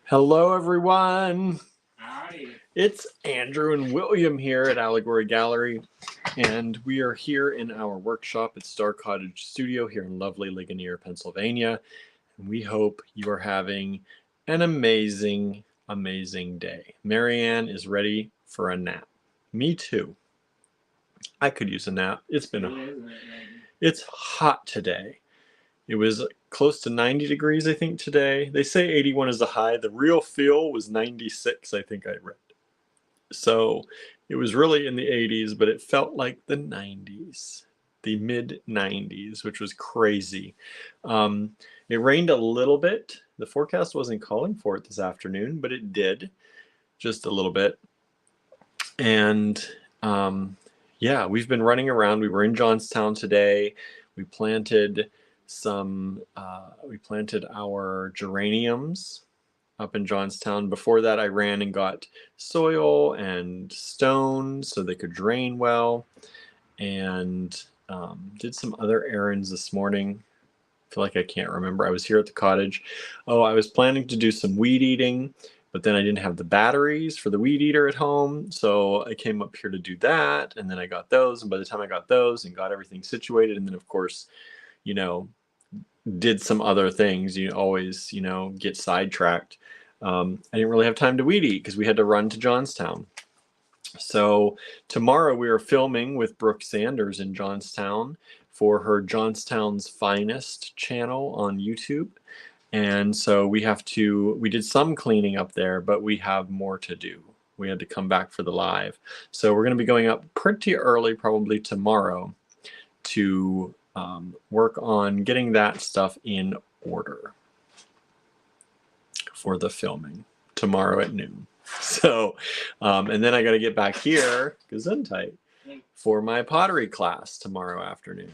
Hello, everyone. Howdy. It's Andrew and William here at Allegory Gallery, and we are here in our workshop at Star Cottage Studio here in lovely Ligonier, Pennsylvania. And we hope you are having an amazing, amazing day. Marianne is ready for a nap. Me too. I could use a nap. It's hot today. It was close to 90 degrees, I think, today. They say 81 is the high. The real feel was 96, I think I read. So it was really in the 80s, but it felt like the 90s, the mid 90s, which was crazy. It rained a little bit. The forecast wasn't calling for it this afternoon, but it did just a little bit. And yeah, we've been running around. We were in Johnstown today. We planted our geraniums up in Johnstown. Before that, I ran and got soil and stone so they could drain well, and did some other errands this morning. I feel like I can't remember. I was here at the cottage. Oh, I was planning to do some weed eating, but then I didn't have the batteries for the weed eater at home, so I came up here to do that, and then I got those, and by the time I got those and got everything situated, and then of course, did some other things, you always, get sidetracked. I didn't really have time to weed eat because we had to run to Johnstown. So tomorrow we are filming with Brooke Sanders in Johnstown for her Johnstown's Finest channel on YouTube. And so we did some cleaning up there, but we have more to do. We had to come back for the live. So we're going to be going up pretty early, probably tomorrow, to work on getting that stuff in order for the filming tomorrow at noon. So, and then I got to get back here, Gesundheit, for my pottery class tomorrow afternoon.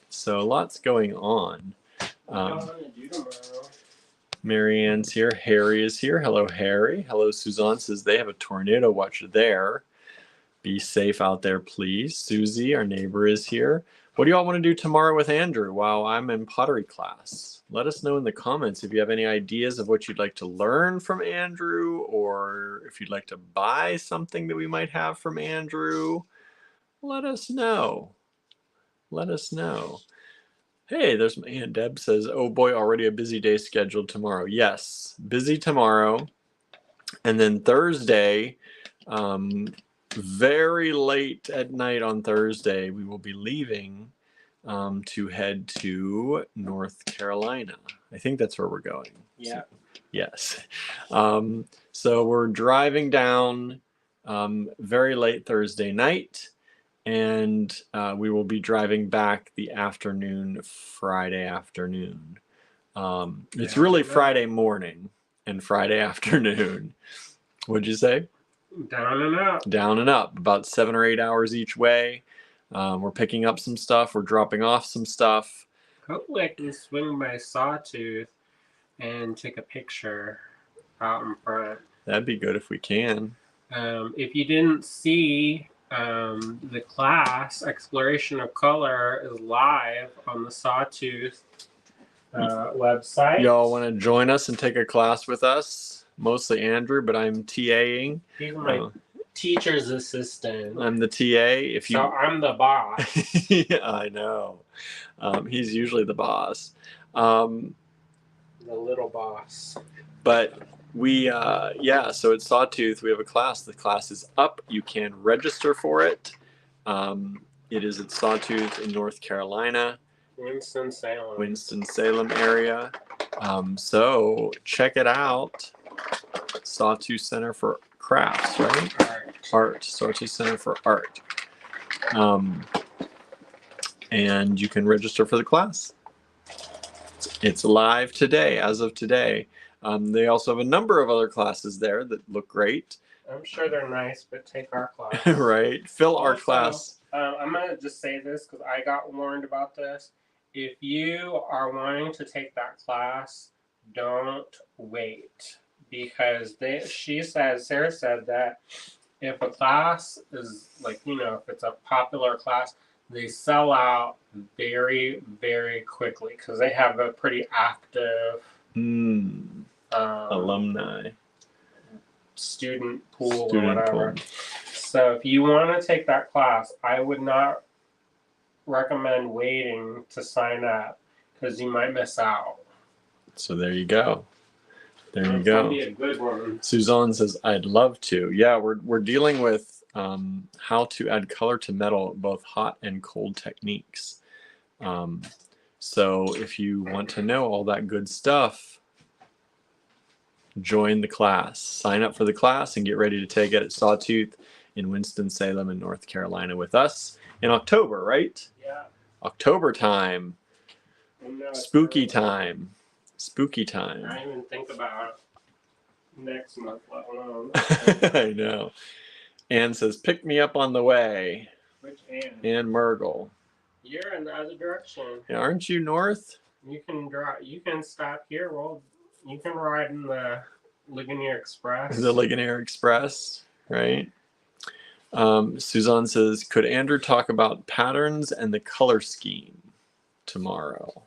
So lots going on. Marianne's here. Harry is here. Hello, Harry. Hello, Suzanne says they have a tornado watch there. Be safe out there, please. Susie, our neighbor, is here. What do y'all want to do tomorrow with Andrew while I'm in pottery class? Let us know in the comments if you have any ideas of what you'd like to learn from Andrew, or if you'd like to buy something that we might have from Andrew. Let us know. Let us know. Hey, there's my Aunt Deb says, oh boy, already a busy day scheduled tomorrow. Yes, busy tomorrow. And then Thursday, very late at night on Thursday, we will be leaving to head to North Carolina. I think that's where we're going. Yeah. Yes. So we're driving down very late Thursday night, and we will be driving back the afternoon, Friday afternoon. It's really Friday morning and Friday afternoon. What'd you say? Down and up. Down and up, about 7 or 8 hours each way. We're picking up some stuff. We're dropping off some stuff. Hopefully I can swing my sawtooth and take a picture out in front. That'd be good if we can. If you didn't see, the class Exploration of Color is live on the Sawtooth website. Y'all want to join us and take a class with us? Mostly Andrew, but I'm TAing. He's my teacher's assistant. I'm the TA. So I'm the boss. Yeah, I know. He's usually the boss. The little boss. But so at Sawtooth, we have a class. The class is up. You can register for it. It is at Sawtooth in North Carolina. Winston-Salem area. So check it out. Sawtooth Center for Crafts, right? Art. Sawtooth Center for Art. And you can register for the class. It's live today, as of today. They also have a number of other classes there that look great. I'm sure they're nice, but take our class. Right. Fill our class. I'm going to just say this because I got warned about this. If you are wanting to take that class, don't wait. Because Sarah said that if a class is if it's a popular class, they sell out very, very quickly because they have a pretty active Alumni. Student pool Student or whatever. pool. So if you want to take that class, I would not recommend waiting to sign up because you might miss out. So there you go. There you It's gonna go. be a good one. Suzanne says, I'd love to. Yeah, we're dealing with how to add color to metal, both hot and cold techniques. So if you want to know all that good stuff, join the class. Sign up for the class and get ready to take it at Sawtooth in Winston-Salem in North Carolina with us in October, right? Yeah. October time. Spooky time. Spooky time. I didn't even think about next month, let alone. I know. Anne says, pick me up on the way. Which Anne? Anne Mergel. You're in the other direction. Yeah, aren't you north? You can drive. You can stop here. Well, you can ride in the Ligonier Express. The Ligonier Express, right? Suzanne says, could Andrew talk about patterns and the color scheme tomorrow?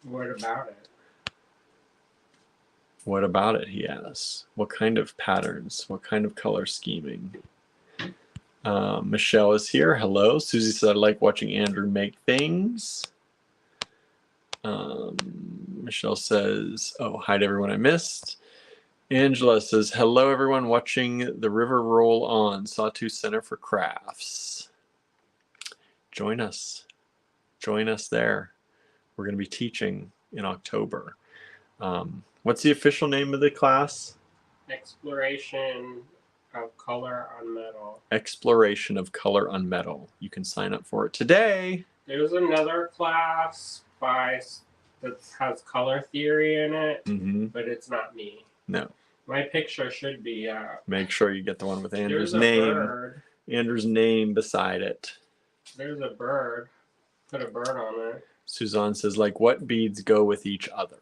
What about it? What about it, he asks. What kind of patterns? What kind of color scheming? Michelle is here. Hello. Susie said, I like watching Andrew make things. Michelle says, oh, hi to everyone I missed. Angela says, hello, everyone watching the river roll on Sawtooth Center for Crafts. Join us. Join us there. We're going to be teaching in October. What's the official name of the class? Exploration of color on metal. Exploration of color on metal. You can sign up for it today. There's another class that has color theory in it, but it's not me. No. My picture should be. Make sure you get the one with Andrew's There's a name. bird. Andrew's name beside it. There's a bird. Put a bird on it. Suzanne says, like, what beads go with each other?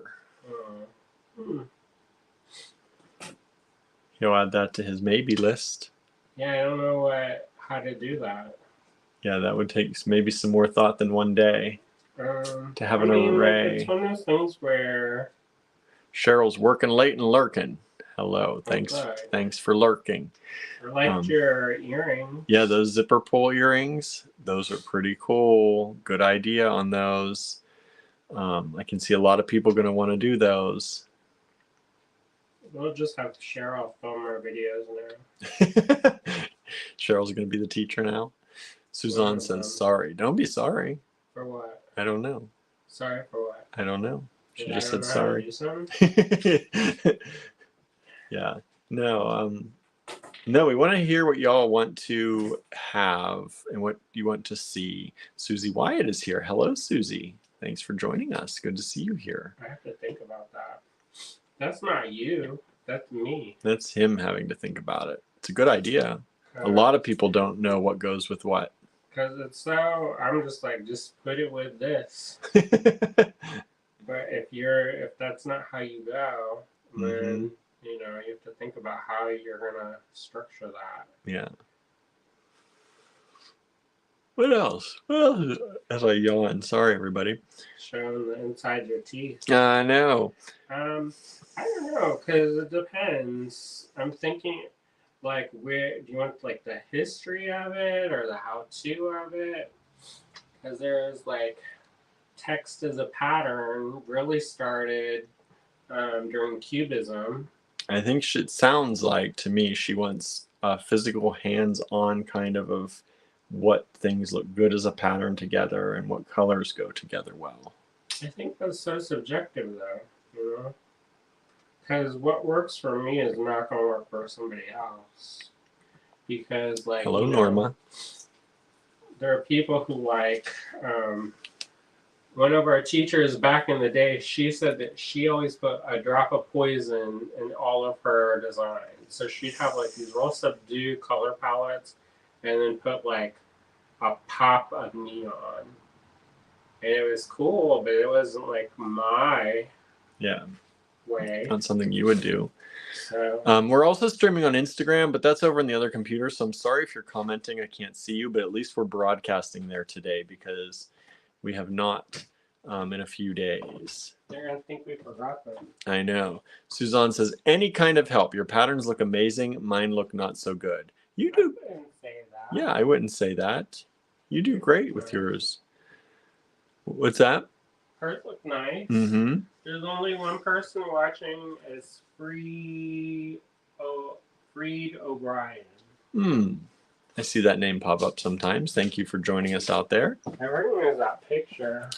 He'll add that to his maybe list. Yeah, I don't know how to do that. Yeah, that would take maybe some more thought than one day to have an array. It's one of those things where Cheryl's working late and lurking. Hello, thanks for lurking. I liked your earrings. Yeah, those zipper pull earrings. Those are pretty cool. Good idea on those. I can see a lot of people going to want to do those. We'll just have to share all film our videos now. Cheryl's going to be the teacher now. Suzanne says, sorry. Don't be sorry. For what? I don't know. Sorry for what? I don't know. She just said sorry. Yeah. No, we want to hear what y'all want to have and what you want to see. Susie Wyatt is here. Hello, Susie. Thanks for joining us. Good to see you here. I have to think about that. That's not you. That's me. That's him having to think about it. It's a good idea. A lot of people don't know what goes with what. Because it's so, I'm just like, just put it with this. But if that's not how you go, then you have to think about how you're gonna structure that. Yeah. What else? Well, as I yawn, sorry everybody. Showing the inside your teeth. I know. I don't know, because it depends. I'm thinking, like, where do you want, like, the history of it or the how-to of it? Because there's, like, text as a pattern really started during Cubism. I think it sounds like, to me, she wants a physical hands-on kind of what things look good as a pattern together and what colors go together well. I think that's so subjective, though, Because what works for me is not going to work for somebody else. Because, like, hello, Norma. There are people who, like, one of our teachers back in the day, she said that she always put a drop of poison in all of her designs. So she'd have, like, these real subdued color palettes and then put, like, a pop of neon. And it was cool, but it wasn't, like, my way. Not something you would do. So, we're also streaming on Instagram, but that's over on the other computer. So I'm sorry if you're commenting. I can't see you, but at least we're broadcasting there today because we have not in a few days. They're gonna think we forgot them. I know. Suzanne says, any kind of help. Your patterns look amazing. Mine look not so good. You do. I didn't say that. Yeah, I wouldn't say that. You do great with yours. What's that? Hers look nice. Mm-hmm. There's only one person watching. It's Freed O'Brien. I see that name pop up sometimes. Thank you for joining us out there. I recognize that picture.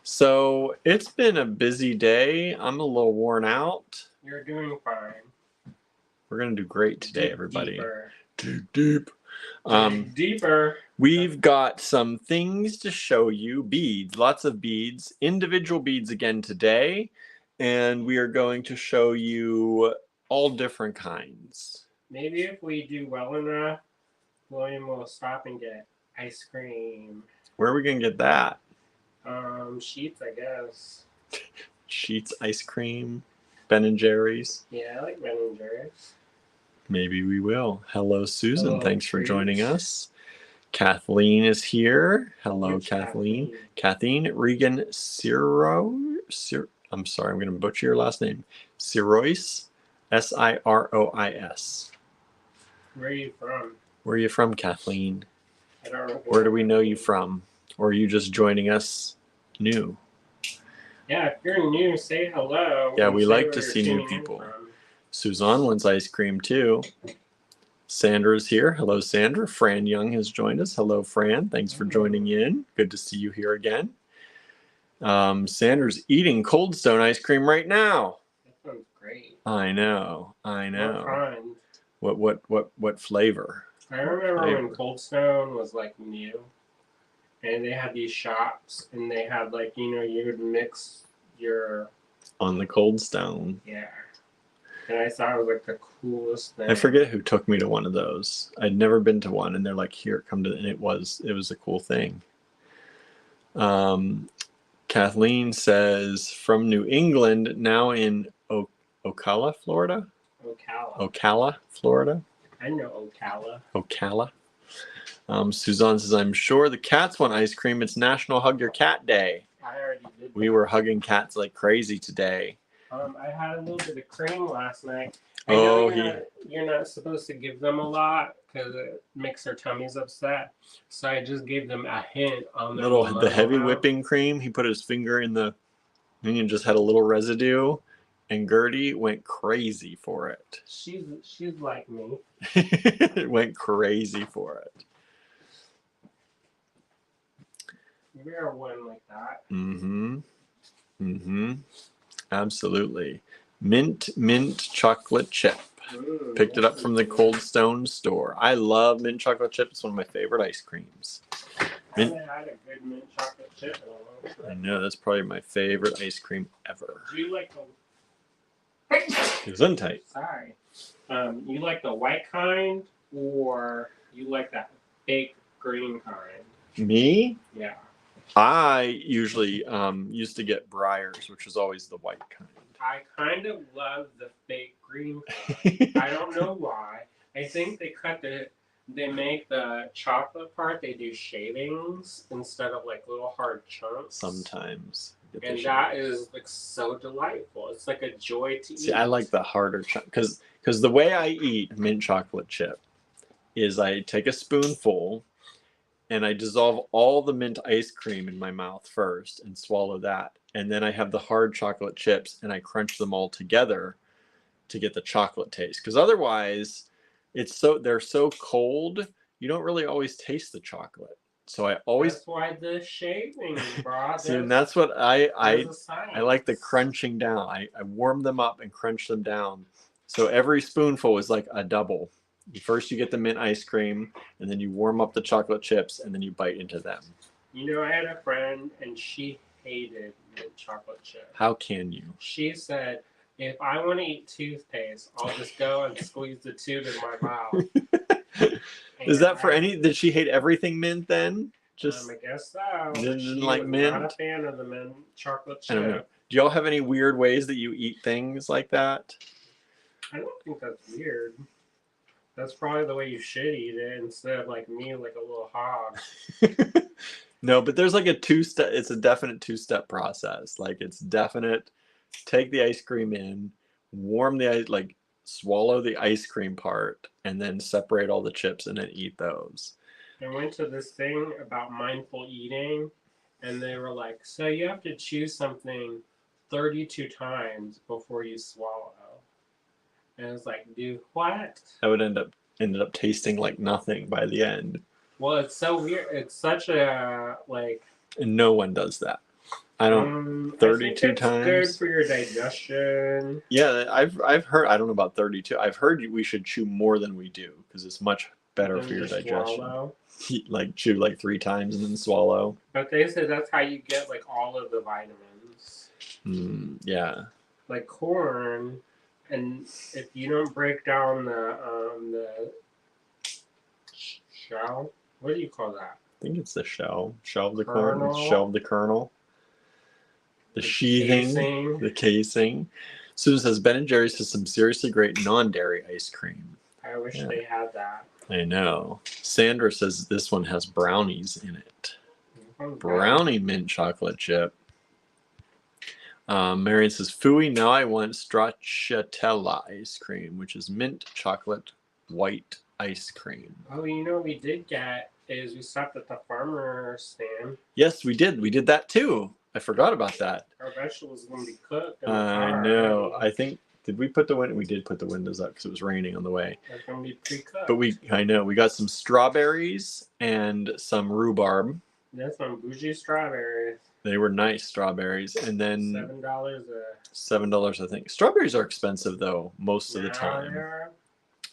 So it's been a busy day. I'm a little worn out. You're doing fine. We're gonna do great today, Dig everybody. Deeper. Dig deep. Dig deeper. We've got some things to show you. Beads, lots of beads, individual beads again today, and we are going to show you all different kinds. Maybe if we do well enough, William will stop and get ice cream. Where are we gonna get that? Sheets, I guess. Sheets ice cream, Ben and Jerry's. Yeah, I like Ben and Jerry's. Maybe we will. Hello, Susan. Hello, Thanks for treats. joining us. Kathleen is here. Hello, Which Kathleen. Kathleen Regan I'm sorry, I'm going to butcher your last name. Sirois, Sirois. Where are you from? Where are you from, Kathleen? I don't know. Where do we know you from? Or are you just joining us new? Yeah, if you're new, say hello. Yeah, and we say like where to you're see new tuning in people. from. Suzanne wants ice cream too. Sandra's here. Hello, Sandra. Fran Young has joined us. Hello, Fran. Thanks for joining in. Good to see you here again. Sandra's eating Cold Stone ice cream right now. That sounds great. I know. What kind? What flavor? I remember when Cold Stone was like new, and they had these shops, and they had like, you would mix your On the Cold Stone. Yeah. And I thought it was like the coolest thing. I forget who took me to one of those. I'd never been to one, and they're like, "Here, come to," and it was a cool thing. Kathleen says from New England, now in Ocala, Florida. Ocala, Florida. I know Ocala. Ocala. Suzanne says, I'm sure the cats want ice cream. It's National Hug Your Cat Day. I already did that. We were hugging cats like crazy today. I had a little bit of cream last night. You're not supposed to give them a lot because it makes their tummies upset. So I just gave them a hint on the heavy whipping cream. He put his finger in the, and you just had a little residue, and Gertie went crazy for it. She's like me. Went crazy for it. We are one like that. Absolutely. Mint chocolate chip. Picked it up from the Cold Stone store. I love mint chocolate chip. It's one of my favorite ice creams. I haven't had a good mint chocolate chip in a long time. I know, that's probably my favorite ice cream ever. Do you like It was untight. Sorry. You like the white kind, or you like that fake green kind? Me? Yeah. I usually used to get Breyers, which is always the white kind. I kind of love the fake green kind. I don't know why. I think they make the chocolate part, they do shavings instead of like little hard chunks. Sometimes. And that is like so delightful. It's like a joy to eat. See, I like the harder chunk because the way I eat mint chocolate chip is I take a spoonful and I dissolve all the mint ice cream in my mouth first and swallow that. And then I have the hard chocolate chips and I crunch them all together to get the chocolate taste. Because otherwise, they're so cold, you don't really always taste the chocolate. So I always. That's why the shavings, bro. See, and that's what I like, the crunching down. I warm them up and crunch them down. So every spoonful is like a double. First you get the mint ice cream, and then you warm up the chocolate chips, and then you bite into them. I had a friend, and she hated mint chocolate chips. How can you? She said, if I want to eat toothpaste, I'll just go and squeeze the tube in my mouth. Is that for did she hate everything mint then? I guess so. Didn't like mint? Not a fan of the mint chocolate chip. I don't know. Do y'all have any weird ways that you eat things like that? I don't think that's weird. That's probably the way you should eat it instead of like me, like a little hog. No, but there's like a two-step. It's a definite two-step process. Like it's definite. Take the ice cream in, warm the ice, like swallow the ice cream part, and then separate all the chips and then eat those. I went to this thing about mindful eating, and they were like, so you have to chew something 32 times before you swallow. And I was like, dude, what? That would ended up tasting like nothing by the end. Well, it's so weird. It's such a like. And no one does that. I don't. I 32 think it's times. good for your digestion. Yeah, I've heard. I don't know about 32. I've heard we should chew more than we do because it's much better for your digestion. Swallow. Like chew like 3 times and then swallow. But they said that's how you get like all of the vitamins. Yeah. Like corn, and if you don't break down the shell, what do you call that? I think it's the shell of the Kernel. corn, shell of the kernel, the sheathing, casing. the casing. Susan says Ben & Jerry's has some seriously great non-dairy ice cream. I wish they had that. I know. Sandra says this one has brownies in it. Oh, Brownie mint chocolate chip. Marion says, Fooey, now I want stracciatella ice cream, which is mint chocolate white ice cream. Oh, you know what we did get is we stopped at the farmer stand. Yes, we did. We did that too. I forgot about that. Our vegetables are going to be cooked. In the I car know. already. I think, did we put the window? We did put the windows up because it was raining on the way. They're going to be pre-cooked. But I know, we got some strawberries and some rhubarb. That's some bougie strawberries. They were nice strawberries. And then $7 $7, I think. Strawberries are expensive though, most of the time. Yeah.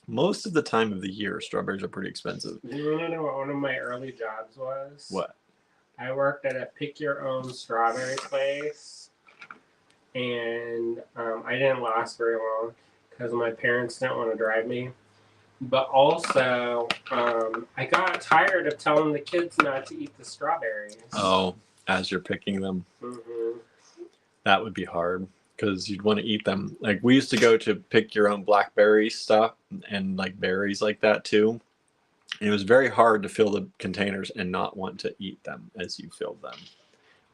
Most of the time of the year, strawberries are pretty expensive. You want to know what one of my early jobs was? What? I worked at a pick-your-own strawberry place, and I didn't last very long because my parents didn't want to drive me. But also, I got tired of telling the kids not to eat the strawberries. Oh, as you're picking them. Mm-hmm. That would be hard because you'd want to eat them. Like we used to go to pick your own blackberry stuff and like berries like that too. And it was very hard to fill the containers and not want to eat them as you filled them.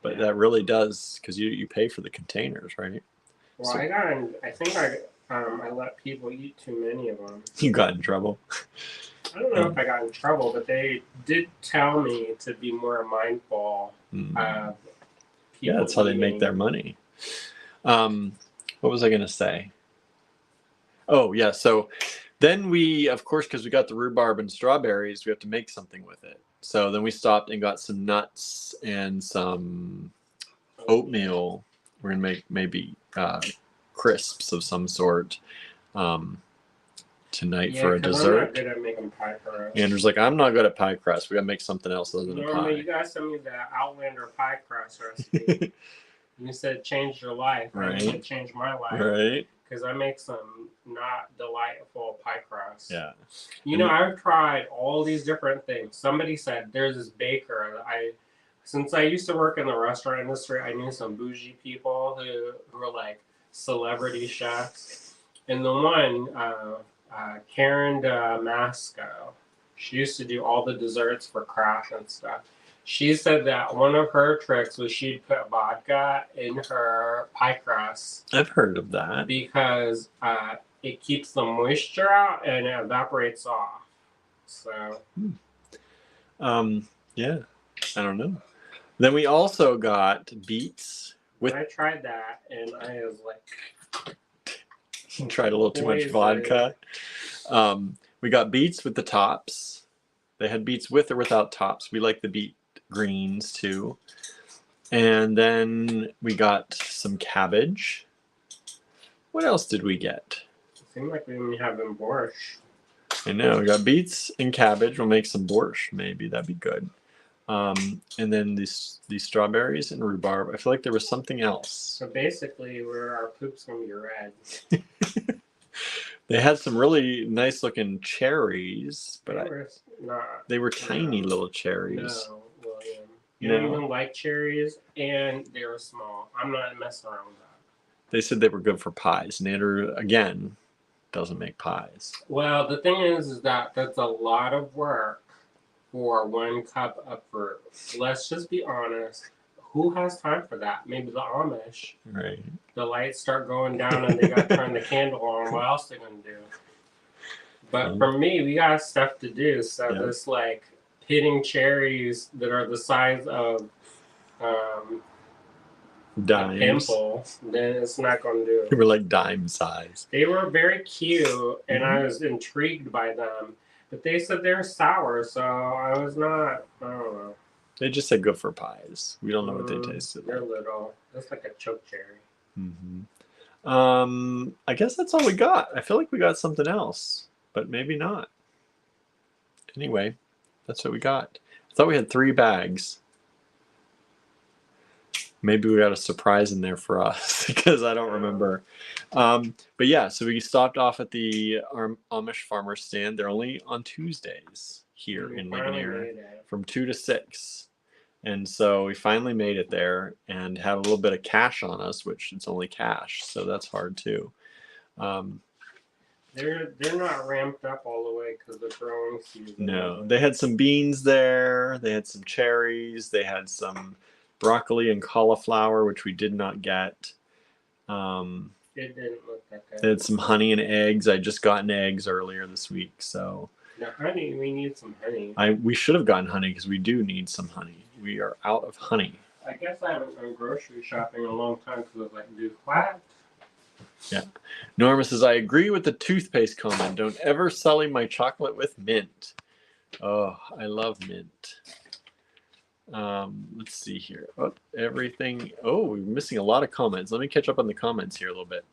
But that really does, because you pay for the containers, right? Well, So- I think I let people eat too many of them. You got in trouble. I don't know if I got in trouble, but they did tell me to be more mindful of people. Yeah, that's how they make eating. their money. What was I going to say? Oh, yeah. So then we, of course, because we got the rhubarb and strawberries, we have to make something with it. So then we stopped and got some nuts and some oatmeal. We're going to make maybe crisps of some sort tonight for a 'cause dessert. I'm not good at making pie crust. Andrew's like, I'm not good at pie crust. We got to make something else other than a Normally, pie. you guys sent me the Outlander pie crust recipe. You said change your life. Right. I said change my life. Right? Because I make some not delightful pie crust. Yeah. You know, I've tried all these different things. Somebody said there's this baker. Since I used to work in the restaurant industry, I knew some bougie people who were like celebrity chefs. And the one, Karen Damasco, she used to do all the desserts for Craft and stuff. She said that one of her tricks was she'd put vodka in her pie crust I've heard of that. because it keeps the moisture out and it evaporates off. So, Yeah, I don't know. Then we also got beets with. I tried that and I was like, Tried a little too much Poison. vodka. We got beets with the tops. They had beets with or without tops. We like the beet greens too. And then we got some cabbage. What else did we get? it seemed like we didn't have them borscht. I know, we got beets and cabbage. We'll make some borscht, maybe. That'd be good. And then these strawberries and rhubarb. I feel like there was something else. So basically, our poop's going to be red. They had some really nice looking cherries, but they were tiny little cherries. No, William. You don't even like cherries, and they were small. I'm not messing around with that. They said they were good for pies. And Andrew, again, doesn't make pies. Well, the thing is that that's a lot of work for 1 cup of fruit. Let's just be honest. Who has time for that? Maybe the Amish. Right. The lights start going down and they got to turn the candle on. What else they going to do? But for me, we got stuff to do. So this like pitting cherries that are the size of dimes. a pimple, then it's not going to do it. They were like dime size. They were very cute, and I was intrigued by them. But they said they're sour, so I was not. I don't know. They just said good for pies. We don't know what they tasted like. They're little. That's like a choke cherry. I guess that's all we got. I feel like we got something else, but maybe not. Anyway, that's what we got. I thought we had 3 bags. Maybe we got a surprise in there for us because I don't remember. But yeah, so we stopped off at the Amish farmer stand. They're only on Tuesdays here in Ligonier from 2 to 6. And so we finally made it there and had a little bit of cash on us, which it's only cash. So that's hard too. They're not ramped up all the way because the growing season. No, they had some beans there. They had some cherries. They had some broccoli and cauliflower, which we did not get. It didn't look that good. They had some honey and eggs. I just gotten eggs earlier this week, so. The honey, we need some honey. We should have gotten honey because we do need some honey. We are out of honey. I guess I haven't gone grocery shopping in a long time because I was like, dude, what? Yeah. Norma says, I agree with the toothpaste comment. Don't ever sully my chocolate with mint. Oh, I love mint. Let's see here. Oh, everything. Oh, we're missing a lot of comments. Let me catch up on the comments here a little bit.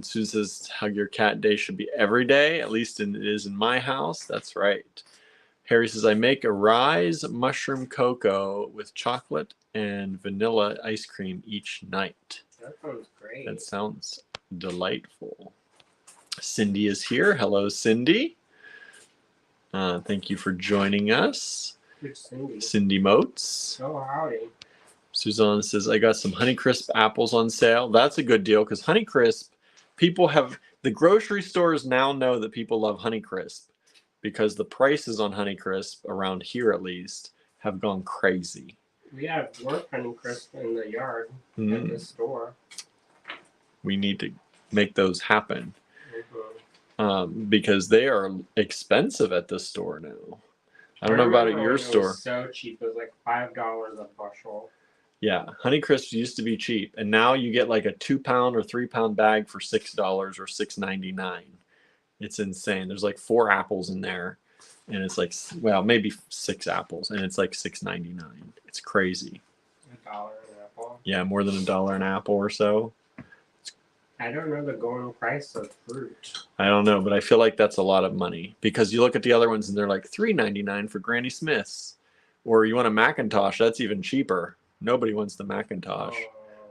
Susan says, hug your cat day should be every day. At least it is in my house. That's right. Harry says, I make a rise mushroom cocoa with chocolate and vanilla ice cream each night. That sounds great. That sounds delightful. Cindy is here. Hello, Cindy. Thank you for joining us. Who's Cindy? Cindy Moats. Oh, howdy. Suzanne says, I got some Honeycrisp apples on sale. That's a good deal because Honeycrisp, the grocery stores now know that people love Honeycrisp because the prices on Honeycrisp, around here at least, have gone crazy. We have more Honeycrisp in the yard at the store. We need to make those happen because they are expensive at the store now. I don't know about at your store. It was so cheap. It was like $5 a bushel. Yeah, Honeycrisp used to be cheap, and now you get like a 2-pound or 3-pound bag for $6 or $6.99. It's insane. There's like 4 apples in there, and it's like, well, maybe 6 apples, and it's like $6.99. It's crazy. $1 an apple. Yeah, more than $1 an apple or so. I don't know the going price of fruit. I don't know, but I feel like that's a lot of money because you look at the other ones and they're like $3.99 for Granny Smith's, or you want a Macintosh, that's even cheaper. Nobody wants the Macintosh.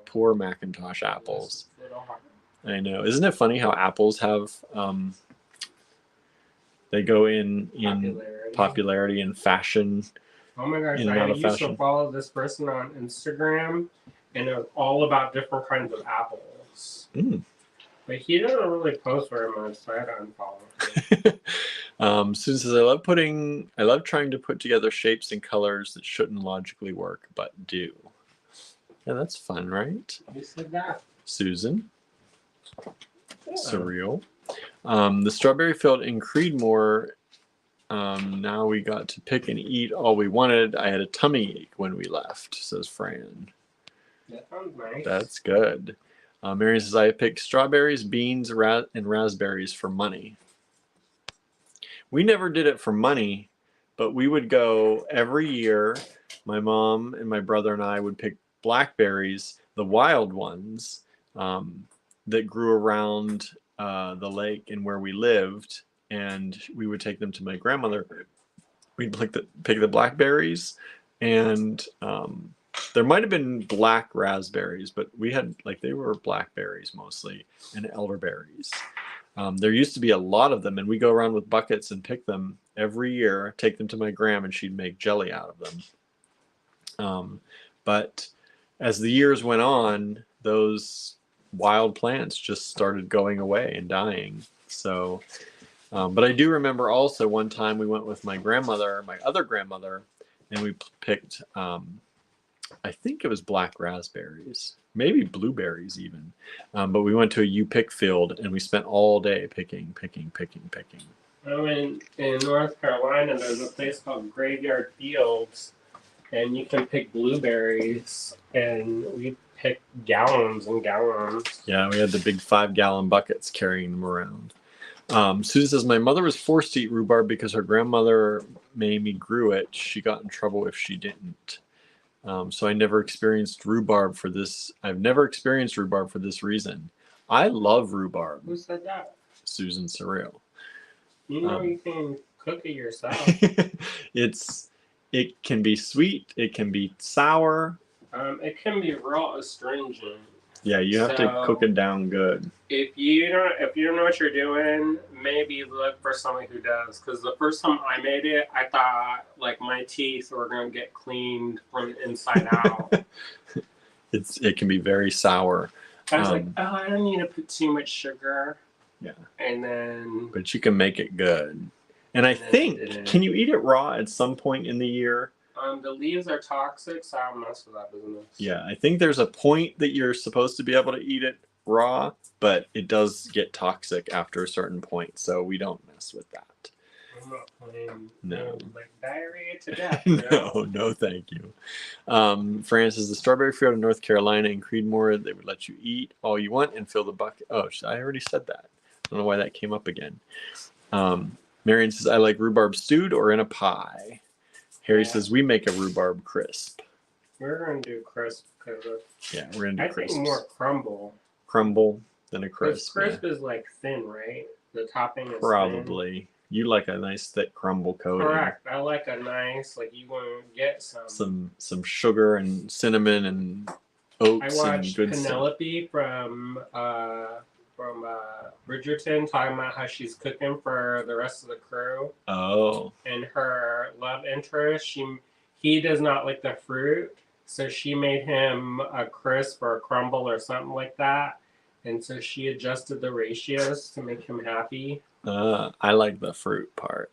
Poor Macintosh apples. I know. Isn't it funny how apples have they go in popularity and fashion? Oh my gosh, I used to follow this person on Instagram, and it was all about different kinds of apples. But he doesn't really post very much, so I had to unfollow him. Susan says, I love trying to put together shapes and colors that shouldn't logically work, but do. Yeah, that's fun, right? Who said that? Susan. Yeah. Surreal. The strawberry field in Creedmoor, now we got to pick and eat all we wanted. I had a tummy ache when we left, says Fran. That sounds nice. That's good. Mary says, I picked strawberries, beans, and raspberries for money. We never did it for money, but we would go every year. My mom and my brother and I would pick blackberries, the wild ones that grew around the lake and where we lived, and we would take them to my grandmother. We'd pick the blackberries, and there might have been black raspberries, but we had they were blackberries mostly and elderberries. There used to be a lot of them, and we go around with buckets and pick them every year, take them to my grandma, and she'd make jelly out of them. But as the years went on, those wild plants just started going away and dying. So But I do remember also one time we went with my grandmother, my other grandmother, and we picked, I think it was black raspberries, maybe blueberries even. But we went to a U-pick field and we spent all day picking. Oh, in North Carolina, there's a place called Graveyard Fields, and you can pick blueberries, and we picked gallons and gallons. Yeah, we had the big 5-gallon buckets carrying them around. Susan says, my mother was forced to eat rhubarb because her grandmother Mamie grew it. She got in trouble if she didn't. So I never experienced rhubarb for this. I've never experienced rhubarb for this reason. I love rhubarb. Who said that? Susan Surreal. You know you can cook it yourself. It can be sweet. It can be sour. It can be real astringent. Yeah, you have to cook it down good. If you don't know what you're doing, maybe look for somebody who does. Because the first time I made it, I thought like my teeth were gonna get cleaned from the inside out. It can be very sour. I was like, oh, I don't need to put too much sugar. Yeah. And then. But you can make it good. And I think, can you eat it raw at some point in the year? The leaves are toxic, so I don't mess with that business. Yeah, I think there's a point that you're supposed to be able to eat it raw, but it does get toxic after a certain point, so we don't mess with that. I'm not playing like diarrhea to death. No, thank you. Francis, the strawberry field in North Carolina in Creedmoor, they would let you eat all you want and fill the bucket. Oh, I already said that. I don't know why that came up again. Marion says, I like rhubarb stewed or in a pie. Harry says, we make a rhubarb crisp. We're going to do crisp because we're going to do crisp. I think more crumble. Crumble than a crisp. Crisp is like thin, right? The topping is probably thin. You like a nice thick crumble coating. Correct. I like a nice, like you want to get some sugar and cinnamon and oats. I watched and good Penelope from Bridgerton talking about how she's cooking for the rest of the crew. Oh. And her love interest, he does not like the fruit, so she made him a crisp or a crumble or something like that. And so she adjusted the ratios to make him happy. I like the fruit part.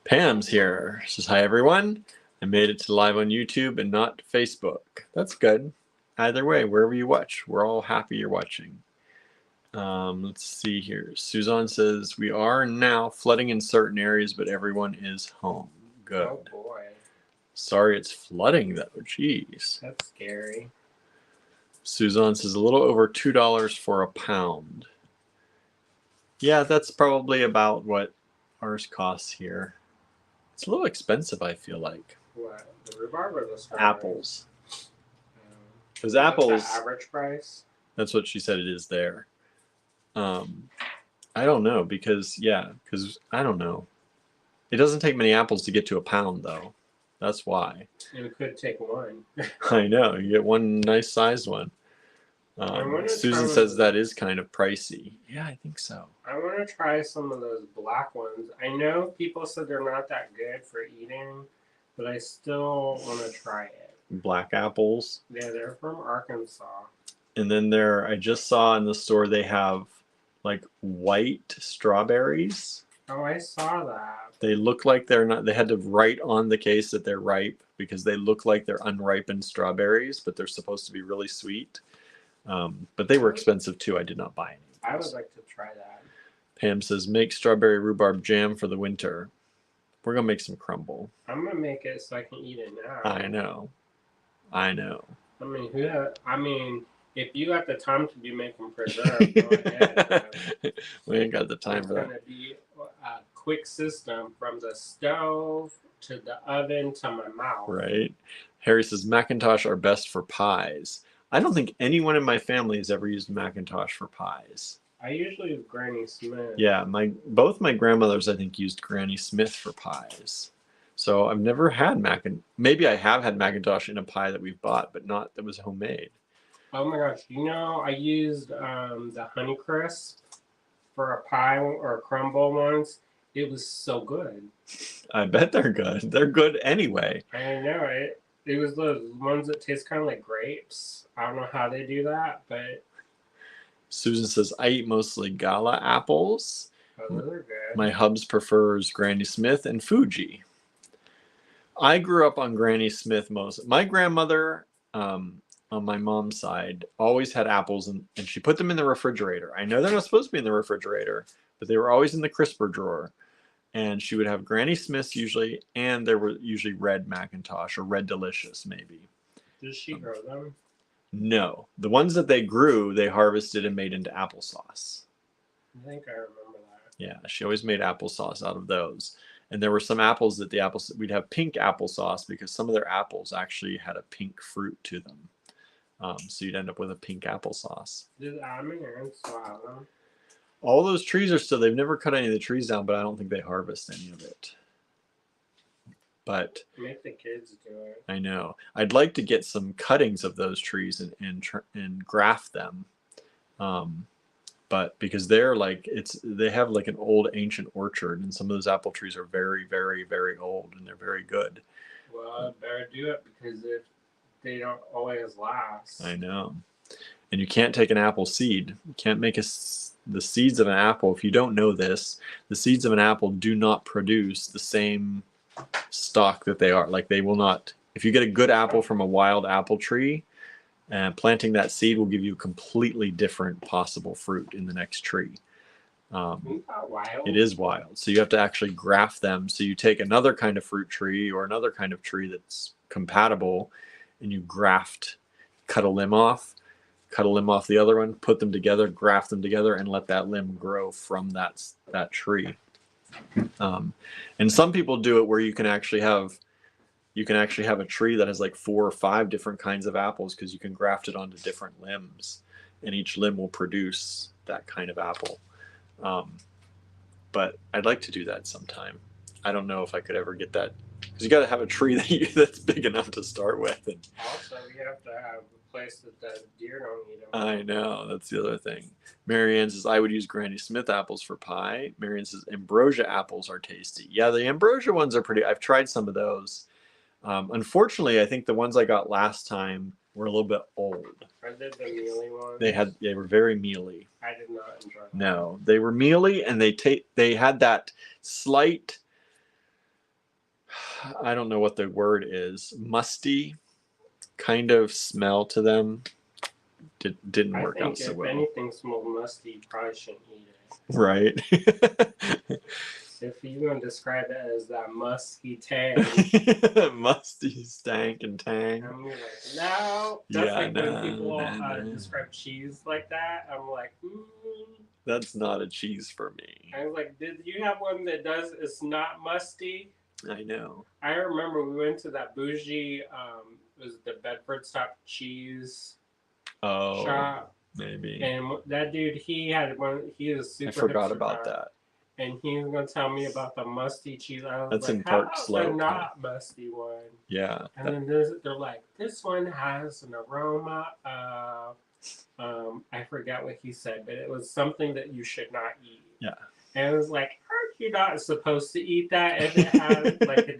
Pam's here. Says, hi, everyone. I made it to live on YouTube and not Facebook. That's good. Either way, wherever you watch, we're all happy you're watching. Let's see here. Suzanne says, we are now flooding in certain areas, but everyone is home. Good. Oh, boy. Sorry it's flooding, though. Jeez. That's scary. Suzanne says, a little over $2 for a pound. Yeah, that's probably about what ours costs here. It's a little expensive, I feel like. What? The rhubarb or the strawberry? Apples. Because apples... What's the average price? That's what she said it is there. I don't know because I don't know. It doesn't take many apples to get to a pound, though. That's why. It could take one. I know. You get one nice sized one. Susan says that is kind of pricey. Yeah, I think so. I want to try some of those black ones. I know people said they're not that good for eating, but I still want to try it. Black apples. Yeah, they're from Arkansas. And then I just saw in the store they have like white strawberries. Oh, I saw that. They look like they're not, they had to write on the case that they're ripe because they look like they're unripened strawberries, but they're supposed to be really sweet. But they were expensive too. I did not buy any. I would like to try that. Pam says, make strawberry rhubarb jam for the winter. We're going to make some crumble. I'm going to make it so I can eat it now. I know. I mean, if you got the time to be making preserves, go ahead. We ain't got the time for that. It's going to be a quick system from the stove to the oven to my mouth. Right. Harry says, Macintosh are best for pies. I don't think anyone in my family has ever used Macintosh for pies. I usually use Granny Smith. Yeah, both my grandmothers, I think, used Granny Smith for pies. So I've never had maybe I have had Macintosh in a pie that we've bought, but not that was homemade. Oh my gosh, I used the Honeycrisp for a pie or a crumble once. It was so good. I bet they're good. They're good anyway. I know it. It was those ones that taste kind of like grapes. I don't know how they do that, but... Susan says, I eat mostly gala apples. Oh, those are good. My hubs prefers Granny Smith and Fuji. I grew up on Granny Smith most. My grandmother, on my mom's side, always had apples, and she put them in the refrigerator. I know they're not supposed to be in the refrigerator, but they were always in the crisper drawer. And she would have Granny Smiths usually, and there were usually Red Macintosh or Red Delicious, maybe. Did she grow them? No. The ones that they grew, they harvested and made into applesauce. I think I remember that. Yeah, she always made applesauce out of those. And there were some apples that we'd have pink applesauce because some of their apples actually had a pink fruit to them. So you'd end up with a pink applesauce. Did Admin Aaron still have them? All those trees are still, they've never cut any of the trees down, but I don't think they harvest any of it. But make the kids do it. I know. I'd like to get some cuttings of those trees and graft them. But because they're like, they have like an old ancient orchard, and some of those apple trees are very, very, very old, and they're very good. Well, I better do it because if they don't always last. I know. And you can't take an apple seed. You can't make the seeds of an apple. If you don't know this, the seeds of an apple do not produce the same stock that they are. Like they will not. If you get a good apple from a wild apple tree, planting that seed will give you a completely different possible fruit in the next tree. Wild? It is wild. So you have to actually graft them. So you take another kind of fruit tree or another kind of tree that's compatible, and you cut a limb off the other one, put them together, graft them together, and let that limb grow from that tree. And some people do it where you can actually have a tree that has like 4 or 5 different kinds of apples because you can graft it onto different limbs, and each limb will produce that kind of apple. But I'd like to do that sometime. I don't know if I could ever get that, because you got to have a tree that's big enough to start with. And also, you have to have a place that the deer don't eat them. I know, that's the other thing. Marianne says, I would use Granny Smith apples for pie. Marianne says, ambrosia apples are tasty. Yeah, the ambrosia ones are pretty. I've tried some of those. Unfortunately, I think the ones I got last time were a little bit old. Are they the mealy ones? They were very mealy. I did not enjoy them. No, they were mealy, and they had that slight, I don't know what the word is, musty kind of smell to them. Didn't work out so well. If anything smelled musty, you probably shouldn't eat it. Right. If you want to describe it as that musky tang. Musty stank and tang. I'm like, no. That's like when people describe cheese like that. I'm like, That's not a cheese for me. I was like, did you have one that it's not musty? I know. I remember we went to that bougie, it was the Bedford Stop cheese shop. Maybe. And that dude, he is super. I forgot about that. And he was going to tell me about the musty cheese. I was That's like, in Park how Slope. The not musty one? Yeah. And then they're like, this one has an aroma of, I forgot what he said, but it was something that you should not eat. Yeah. And it was like, aren't you not supposed to eat that if it has like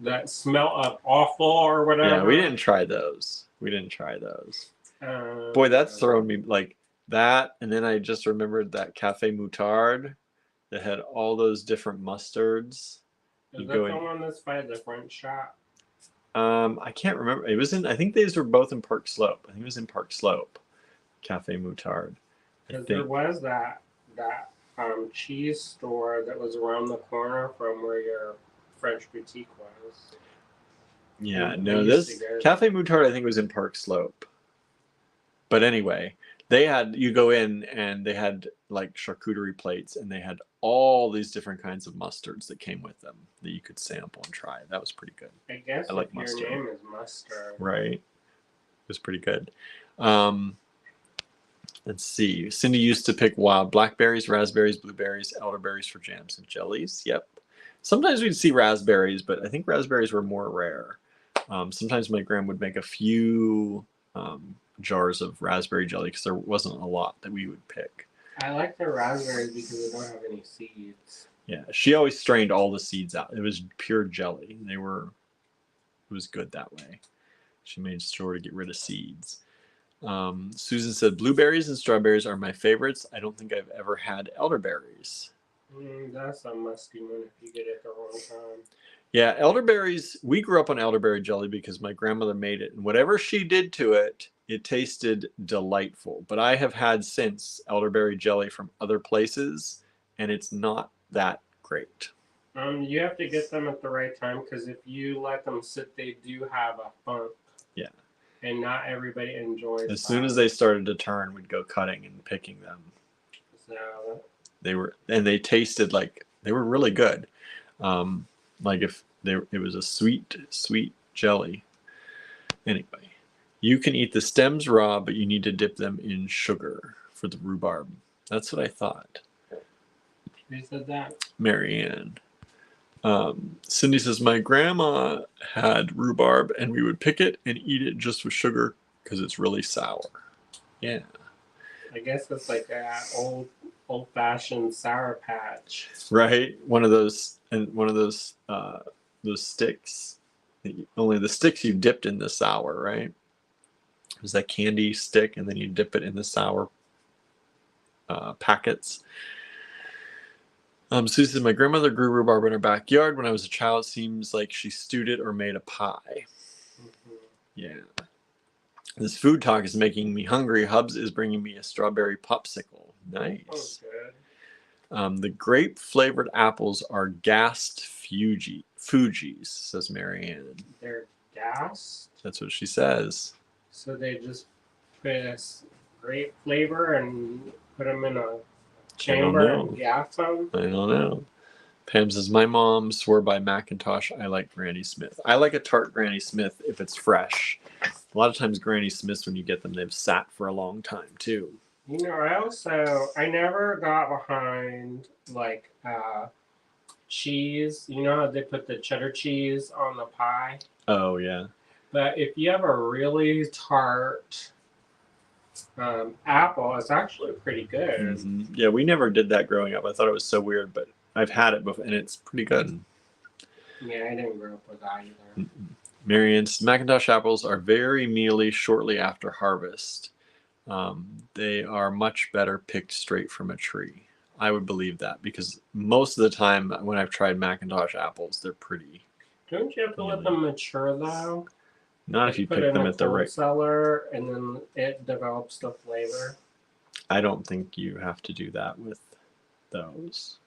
that smell of awful or whatever? Yeah, we didn't try those. Boy, that's thrown me like that. And then I just remembered that Cafe Moutard that had all those different mustards. Is that the one that's by the French shop? I can't remember. I think these were both in Park Slope. I think it was in Park Slope, Cafe Moutard. Because there was that cheese store that was around the corner from where your French boutique was. Yeah, no, this Cafe Moutard I think was in Park Slope. But anyway, you go in and they had like charcuterie plates, and they had all these different kinds of mustards that came with them that you could sample and try. That was pretty good. I guess I like mustard. Your name is mustard. Right. It was pretty good. Let's see. Cindy used to pick wild blackberries, raspberries, blueberries, elderberries for jams and jellies. Yep. Sometimes we'd see raspberries, but I think raspberries were more rare. Sometimes my grandma would make a few jars of raspberry jelly because there wasn't a lot that we would pick. I like the raspberries because they don't have any seeds. Yeah, she always strained all the seeds out. It was pure jelly. It was good that way. She made sure to get rid of seeds. Susan said blueberries and strawberries are my favorites. I don't think I've ever had elderberries. That's a musty one if you get it the wrong time. Yeah, elderberries, we grew up on elderberry jelly because my grandmother made it. And whatever she did to it, it tasted delightful. But I have had since elderberry jelly from other places, and it's not that great. You have to get them at the right time because if you let them sit, they do have a funk. Yeah. And not everybody enjoys As soon as they started to turn, we'd go cutting and picking them. So They tasted like they were really good. Like if it was a sweet jelly. Anyway, you can eat the stems raw, but you need to dip them in sugar for the rhubarb. That's what I thought. who said that? Marianne. Cindy says, my grandma had rhubarb and we would pick it and eat it just with sugar because it's really sour. Yeah. I guess it's like an old-fashioned Sour Patch. Right? One of those sticks. Only the sticks you dipped in the sour, right? It was that candy stick and then you dip it in the sour packets. Susan said, my grandmother grew rhubarb in her backyard when I was a child. It seems like she stewed it or made a pie. Mm-hmm. Yeah. This food talk is making me hungry. Hubs is bringing me a strawberry popsicle. Nice. Good. The grape-flavored apples are gassed Fuji's, says Marianne. They're gassed? That's what she says. So they just put a grape flavor and put them in a chamber and gas them? I don't know. Pam says, my mom swore by Macintosh. I like Granny Smith. I like a tart Granny Smith if it's fresh. A lot of times Granny Smiths, when you get them, they've sat for a long time too. You know, I never got behind like cheese. You know how they put the cheddar cheese on the pie? Oh, yeah. But if you have a really tart apple, it's actually pretty good. Mm-hmm. Yeah, we never did that growing up. I thought it was so weird, but I've had it before, and it's pretty good. Yeah, I didn't grow up with that either. Mm-mm. Marianne's Macintosh apples are very mealy shortly after harvest. They are much better picked straight from a tree. I would believe that because most of the time when I've tried Macintosh apples, they're pretty. Don't you have to let them mature though? Not if you pick them at the right cellar and then it develops the flavor. I don't think you have to do that with those.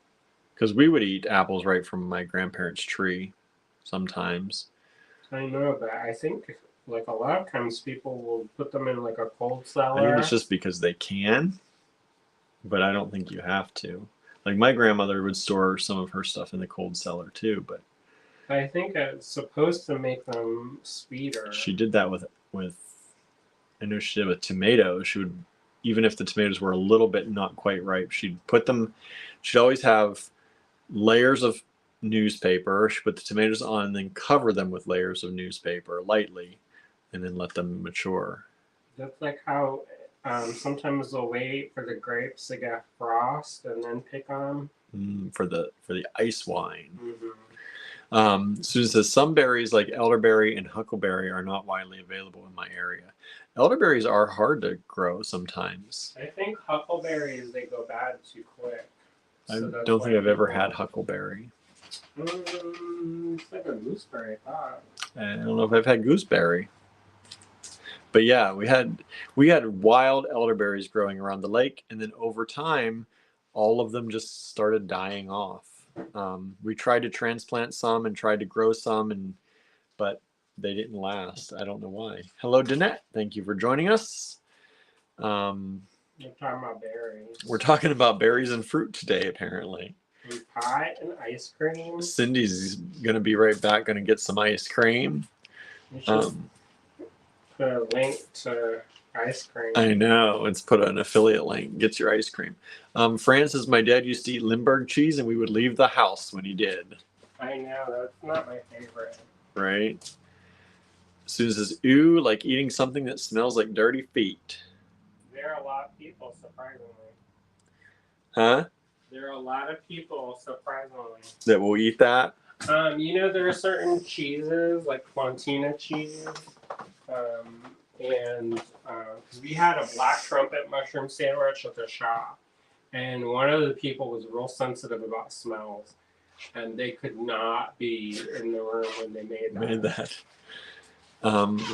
Because we would eat apples right from my grandparents' tree sometimes. I know, but I think like a lot of times people will put them in like a cold cellar. I think it's just because they can, but I don't think you have to. Like my grandmother would store some of her stuff in the cold cellar too, but I think it's supposed to make them sweeter. She did that with I know she did with tomatoes. She would, even if the tomatoes were a little bit not quite ripe, she'd always have layers of newspaper. She'd put the tomatoes on and then cover them with layers of newspaper lightly and then let them mature. That's like how sometimes they'll wait for the grapes to get frost and then pick on them. For the ice wine. Mm-hmm. Susan says, some berries like elderberry and huckleberry are not widely available in my area. Elderberries are hard to grow sometimes. I think huckleberries, they go bad too quick. I don't think I've ever had huckleberry. It's like a gooseberry, I thought. I don't know if I've had gooseberry. But yeah, we had wild elderberries growing around the lake, and then over time, all of them just started dying off. We tried to transplant some and tried to grow some, but they didn't last. I don't know why. Hello, Danette. Thank you for joining us. We're talking about berries. We're talking about berries and fruit today, apparently. And pie and ice cream. Cindy's going to be right back, going to get some ice cream. You should put a link to ice cream. I know. Let's put an affiliate link. Get your ice cream. Fran says, my dad used to eat Limburg cheese and we would leave the house when he did. I know. That's not my favorite. Right? Susan says, ooh, like eating something that smells like dirty feet. There are a lot of people, surprisingly. Huh? There are a lot of people, surprisingly, that will eat that. You know, there are certain cheeses, like Fontina cheese. and we had a black trumpet mushroom sandwich at the shop, and one of the people was real sensitive about smells, and they could not be in the room when they made that.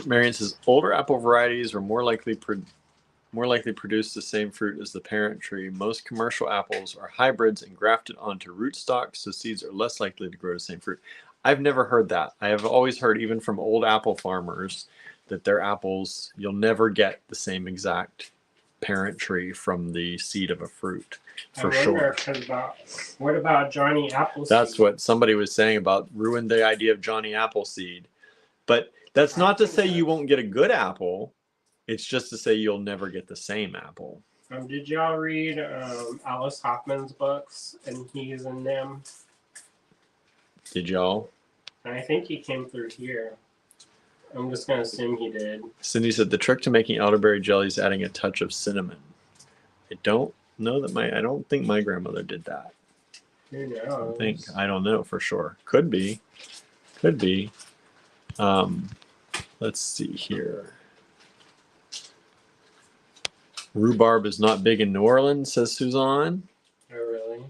Marion says older apple varieties were more likely produce the same fruit as the parent tree. Most commercial apples are hybrids and grafted onto rootstocks, so seeds are less likely to grow the same fruit. I've never heard that. I have always heard, even from old apple farmers, that their apples, you'll never get the same exact parent tree from the seed of a fruit, for sure. What about Johnny Appleseed? That's what somebody was saying about ruined the idea of Johnny Appleseed. But that's not to say you won't get a good apple. It's just to say you'll never get the same apple. Did y'all read Alice Hoffman's books, and he's in them? Did y'all? I think he came through here. I'm just going to assume he did. Cindy said the trick to making elderberry jelly is adding a touch of cinnamon. I don't think my grandmother did that. Who knows? I don't know for sure. Could be. Let's see here. Rhubarb is not big in New Orleans, says Suzanne. Oh, really?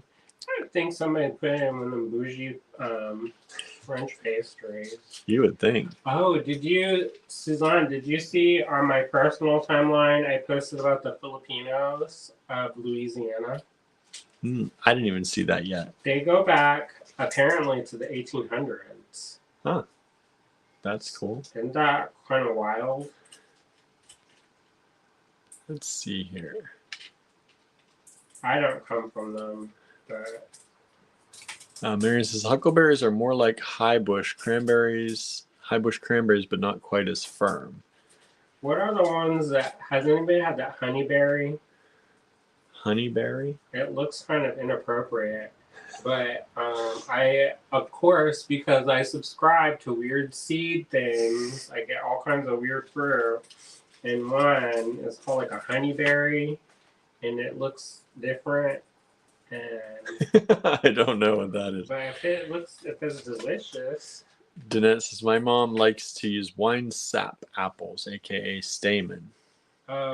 I think somebody put him in the bougie French pastries. You would think. Oh, Suzanne, did you see on my personal timeline I posted about the Filipinos of Louisiana? I didn't even see that yet. They go back, apparently, to the 1800s. Huh. That's cool. Isn't that kind of wild? Let's see here. I don't come from them, but... Marion says huckleberries are more like high bush cranberries, but not quite as firm. What are the ones that... Has anybody had that honeyberry? Honeyberry? It looks kind of inappropriate. But I, of course, because I subscribe to weird seed things, I get all kinds of weird fruit. And one is called like a honeyberry, and it looks different. And I don't know what that is. But if it's delicious. Danette says my mom likes to use wine sap apples, aka stamen.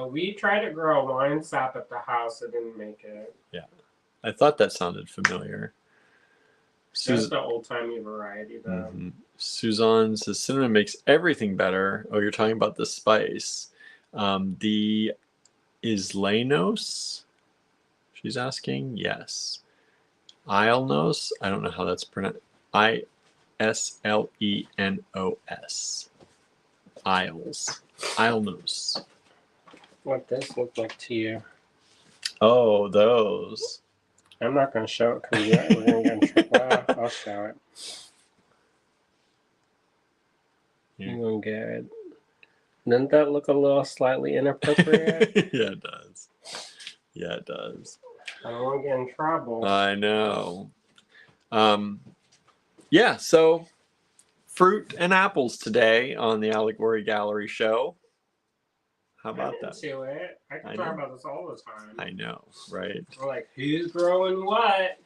We tried to grow a wine sap at the house. It didn't make it. Yeah, I thought that sounded familiar. That's the old-timey variety, though. Mm-hmm. Suzanne says cinnamon makes everything better. Oh, you're talking about the spice. The Islenos, she's asking. Yes. Islenos. I don't know how that's pronounced. Islenos. Isles. Islenos. What this look like to you? Oh, those. I'm not going to show it because we're going to get in trouble. I'll show it. You're going to get it. Doesn't that look a little slightly inappropriate? Yeah, it does. Yeah, it does. I don't want to get in trouble. I know. Yeah, so fruit and apples today on the Allegory Gallery show. How about that? Into it. I can talk about this all the time. I know, right? We're like, who's growing what?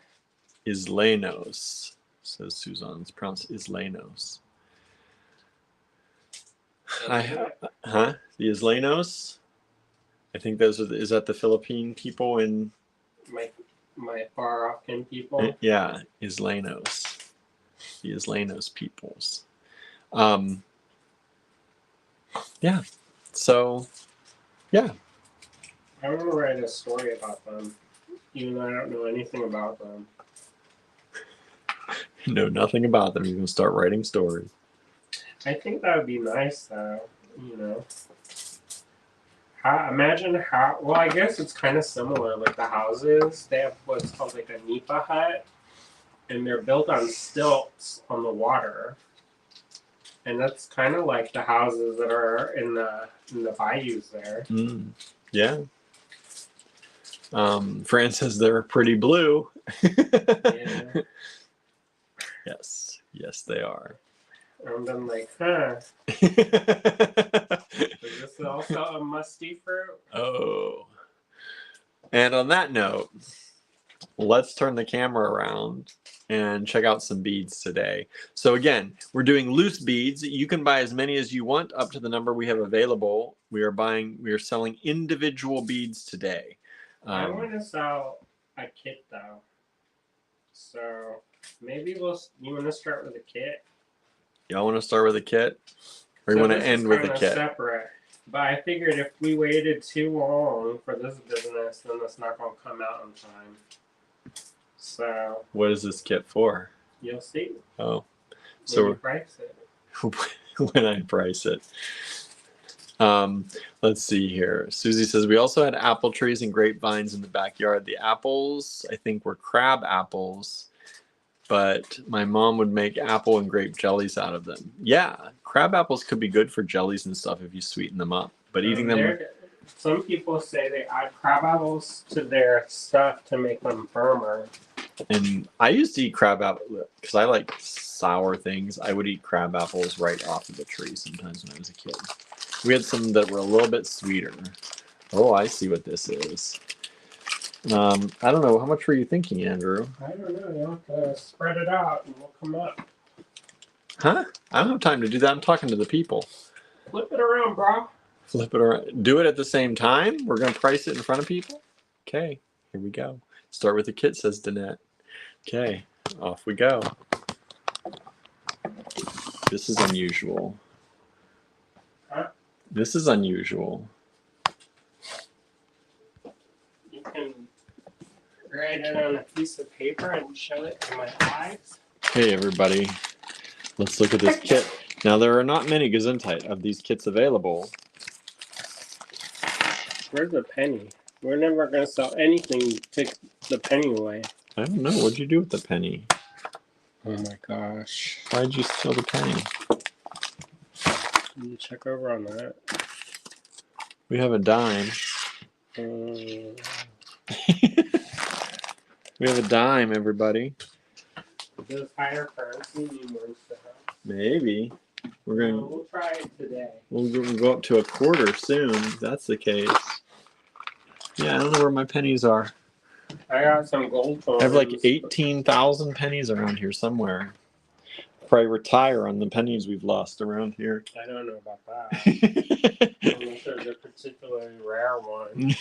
Islenos, says Suzanne. It's pronounced Islenos. The Islenos? I think those are is that the Philippine people in my far off kin people? Yeah, Islenos. The Islenos peoples. Yeah. So yeah. I want to write a story about them, even though I don't know anything about them. Know nothing about them. You're going to start writing stories. I think that would be nice, though. You know, well, I guess it's kind of similar. Like the houses, they have what's called like a nipa hut, and they're built on stilts on the water, and that's kind of like the houses that are in the bayous there. Yeah. Fran says they're pretty blue. Yeah. Yes, they are. And I'm like, huh. Is this also a musty fruit? Oh. And on that note, let's turn the camera around and check out some beads today. So again, we're doing loose beads. You can buy as many as you want up to the number we have available. We are selling individual beads today. I want to sell a kit though. So maybe you want to start with a kit? Y'all want to start with a kit? Or you So want to this end is with a kinda kit? separate. But I figured if we waited too long for this business, then it's not going to come out on time. So What is this kit for? you'll see. Oh, So so you price it. when I price it. Let's see here. Susie says, we also had apple trees and grapevines in the backyard. The apples, I think, were crab apples, but my mom would make apple and grape jellies out of them. Yeah, crab apples could be good for jellies and stuff if you sweeten them up. But eating them... Some people say they add crab apples to their stuff to make them firmer. And I used to eat crab apple because I like sour things. I would eat crab apples right off of the tree sometimes when I was a kid. We had some that were a little bit sweeter. Oh, I see what this is. I don't know. How much were you thinking, Andrew? I don't know. You'll have to spread it out and we'll come up. Huh? I don't have time to do that. I'm talking to the people. Flip it around, bro. Flip it around. Do it at the same time? We're going to price it in front of people? Okay. Here we go. Start with the kit, says Danette. Okay. Off we go. This is unusual. Huh? This is unusual. You can write it on a piece of paper and show it to my eyes. Hey, everybody. Let's look at this kit. Now, there are not many Gesundheit of these kits available. Where's the penny? We're never going to sell anything to take the penny away. I don't know. What'd you do with the penny? Oh my gosh. Why'd you steal the penny? Can you check over on that? We have a dime. Um, We have a dime, everybody. Does higher currency mean worse to have? Maybe. We'll try it today. We'll go up to a quarter soon, if that's the case. Yeah, I don't know where my pennies are. I got some gold coins. I have like 18,000 pennies around here somewhere. Probably retire on the pennies we've lost around here. I don't know about that. Unless there's a particularly rare one.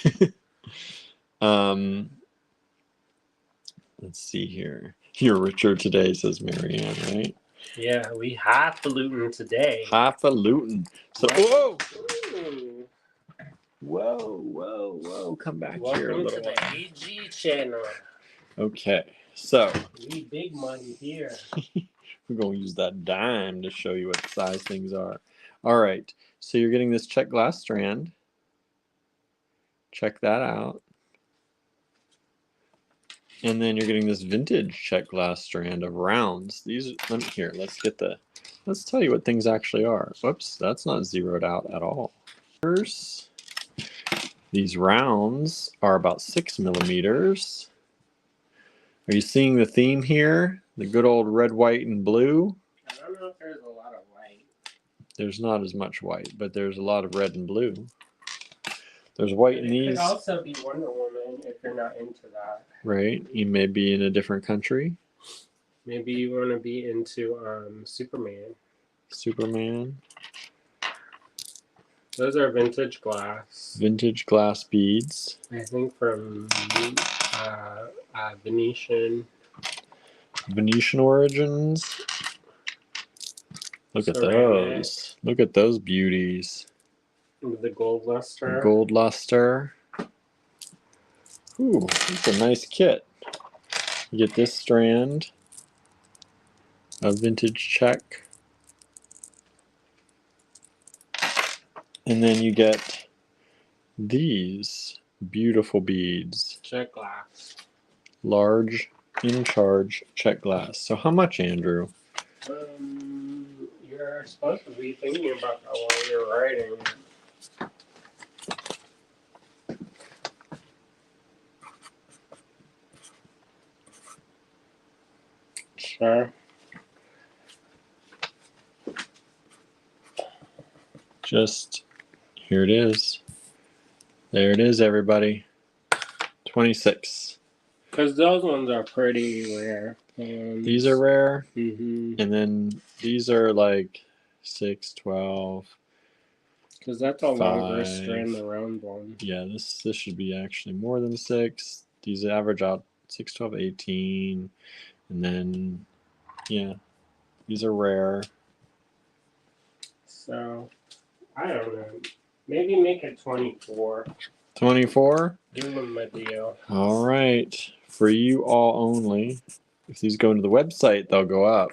Let's see here. You're richer today, says Marianne, right? Yeah, we highfalutin today. Highfalutin. So, whoa! Ooh. Whoa. Come back here a Welcome little to the AG channel. Okay, so We big money here. we're going to use that dime to show you what size things are. All right, so you're getting this check glass strand. Check that out. And then you're getting this vintage check glass strand of rounds. These, let's tell you what things actually are. Whoops, that's not zeroed out at all. These rounds are about 6 millimeters. Are you seeing the theme here? The good old red, white, and blue? I don't know if there's a lot of white. There's not as much white, but there's a lot of red and blue. There's white in these. It could also be Wonder Woman if you're not into that. Right. You may be in a different country. Maybe you want to be into Superman. Superman. Those are vintage glass. Vintage glass beads. I think from Venetian. Venetian origins. Look at Ceramic. those. Look at those beauties. With the gold luster. Gold luster. Ooh, it's a nice kit. You get this strand of vintage check. And then you get these beautiful beads. Check glass. Large, in charge check glass. So how much, Andrew? You're supposed to be thinking about that while you're writing. Sure. Just, here it is. There it is, everybody. 26. Because those ones are pretty rare. These are rare. Mm-hmm. And then these are like 6, 12. Because that's a longer 5. strand, the round one. Yeah, this should be actually more than 6. These average out 6, 12, 18. And then, yeah, these are rare. So, I don't know. Maybe make it 24. 24? Give them a deal. All right. For you all only. If these go into the website, they'll go up.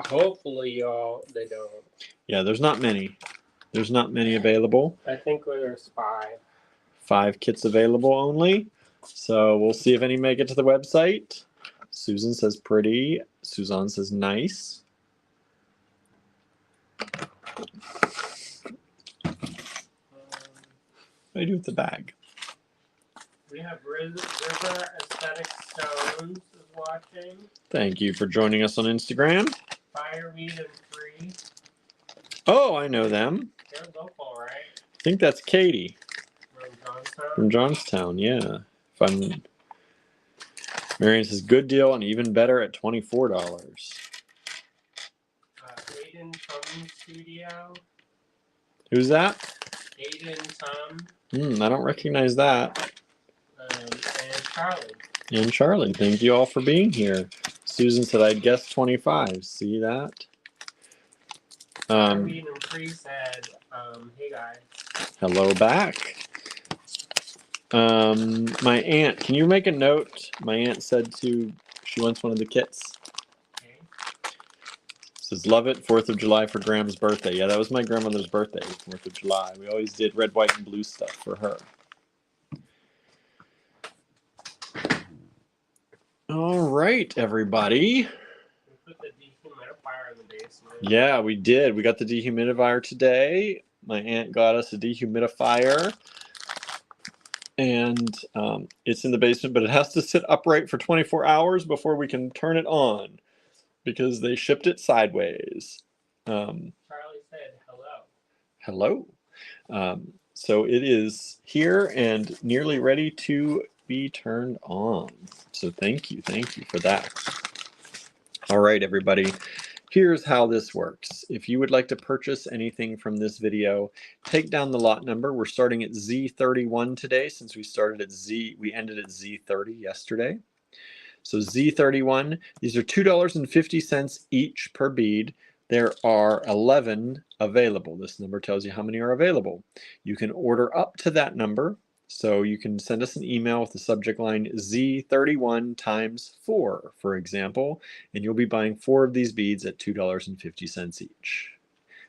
Hopefully, y'all, they don't. Yeah, there's not many. There's not many available. I think there's 5. 5 kits available only. So we'll see if any make it to the website. Susan says pretty. Suzanne says nice. What do I do with the bag? We have River Aesthetic Stones is watching. Thank you for joining us on Instagram. Fireweed and Free. Oh, I know them. They're local, right? I think that's Katie. From Johnstown? From Johnstown, yeah. Marion says good deal and even better at $24. Aiden Tum Studio. Who's that? Aiden Tum. I don't recognize that. And Charlie. And Charlie, thank you all for being here. Susan said I'd guess 25. See that? Fireweed and Free said, hey guys. Hello back. My aunt, can you make a note? My aunt said she wants one of the kits. Okay. Says love it, 4th of July for Graham's birthday. Yeah, that was my grandmother's birthday, 4th of July. We always did red, white, and blue stuff for her. All right, everybody. We put the dehumidifier in the basement. Yeah, we did. We got the dehumidifier today. My aunt got us a dehumidifier. And it's in the basement, but it has to sit upright for 24 hours before we can turn it on because they shipped it sideways. Charlie said Hello. hello. So it is here and nearly ready to be turned on. So thank you for that. All right, everybody. Here's how this works. If you would like to purchase anything from this video, take down the lot number. We're starting at Z31 today since we ended at Z30 yesterday. So Z31, these are $2.50 each per bead. There are 11 available. This number tells you how many are available. You can order up to that number. So you can send us an email with the subject line Z31 times 4, for example, and you'll be buying 4 of these beads at $2.50 each.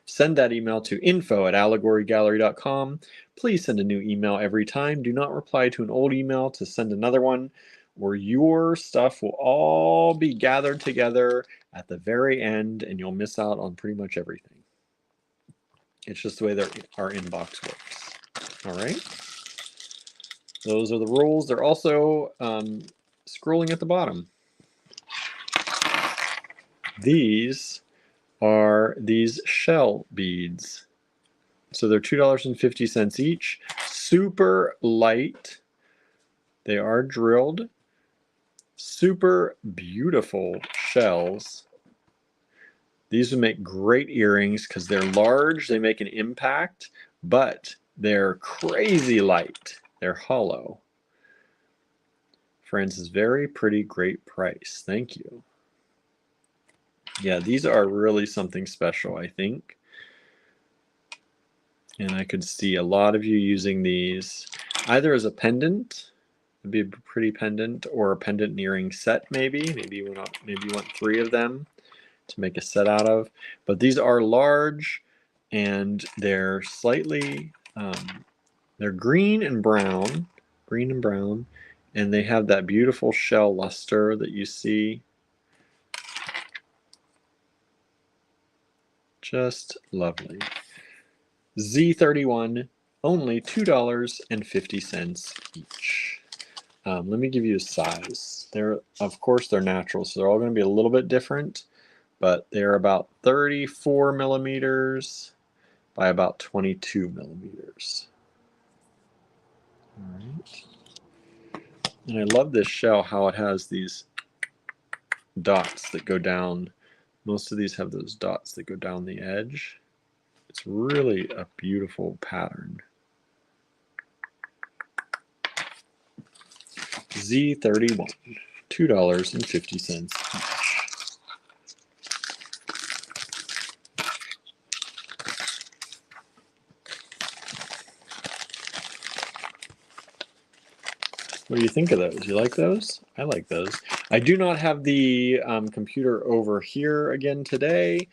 Send that email to info@allegorygallery.com. Please send a new email every time. Do not reply to an old email to send another one, or your stuff will all be gathered together at the very end and you'll miss out on pretty much everything. It's just the way that our inbox works. All right. Those are the rules. They're also scrolling at the bottom. These are these shell beads. So they're $2.50 each. Super light. They are drilled. Super beautiful shells. These would make great earrings because they're large. They make an impact, but they're crazy light. They're hollow. Francis, very pretty, great price. Thank you. Yeah, these are really something special, I think. And I could see a lot of you using these either as a pendant, it'd be a pretty pendant, or a pendant earring set maybe. Maybe you want 3 of them to make a set out of. But these are large and they're slightly they're green and brown, and they have that beautiful shell luster that you see. Just lovely. Z31, only $2.50 each. Let me give you a size. Of course, they're natural, so they're all going to be a little bit different, but they're about 34 millimeters by about 22 millimeters. All right. And I love this shell, how it has these dots that go down. Most of these have those dots that go down the edge. It's really a beautiful pattern. Z31, $2.50 each. What do you think of those? You like those? I like those. I do not have the computer over here again today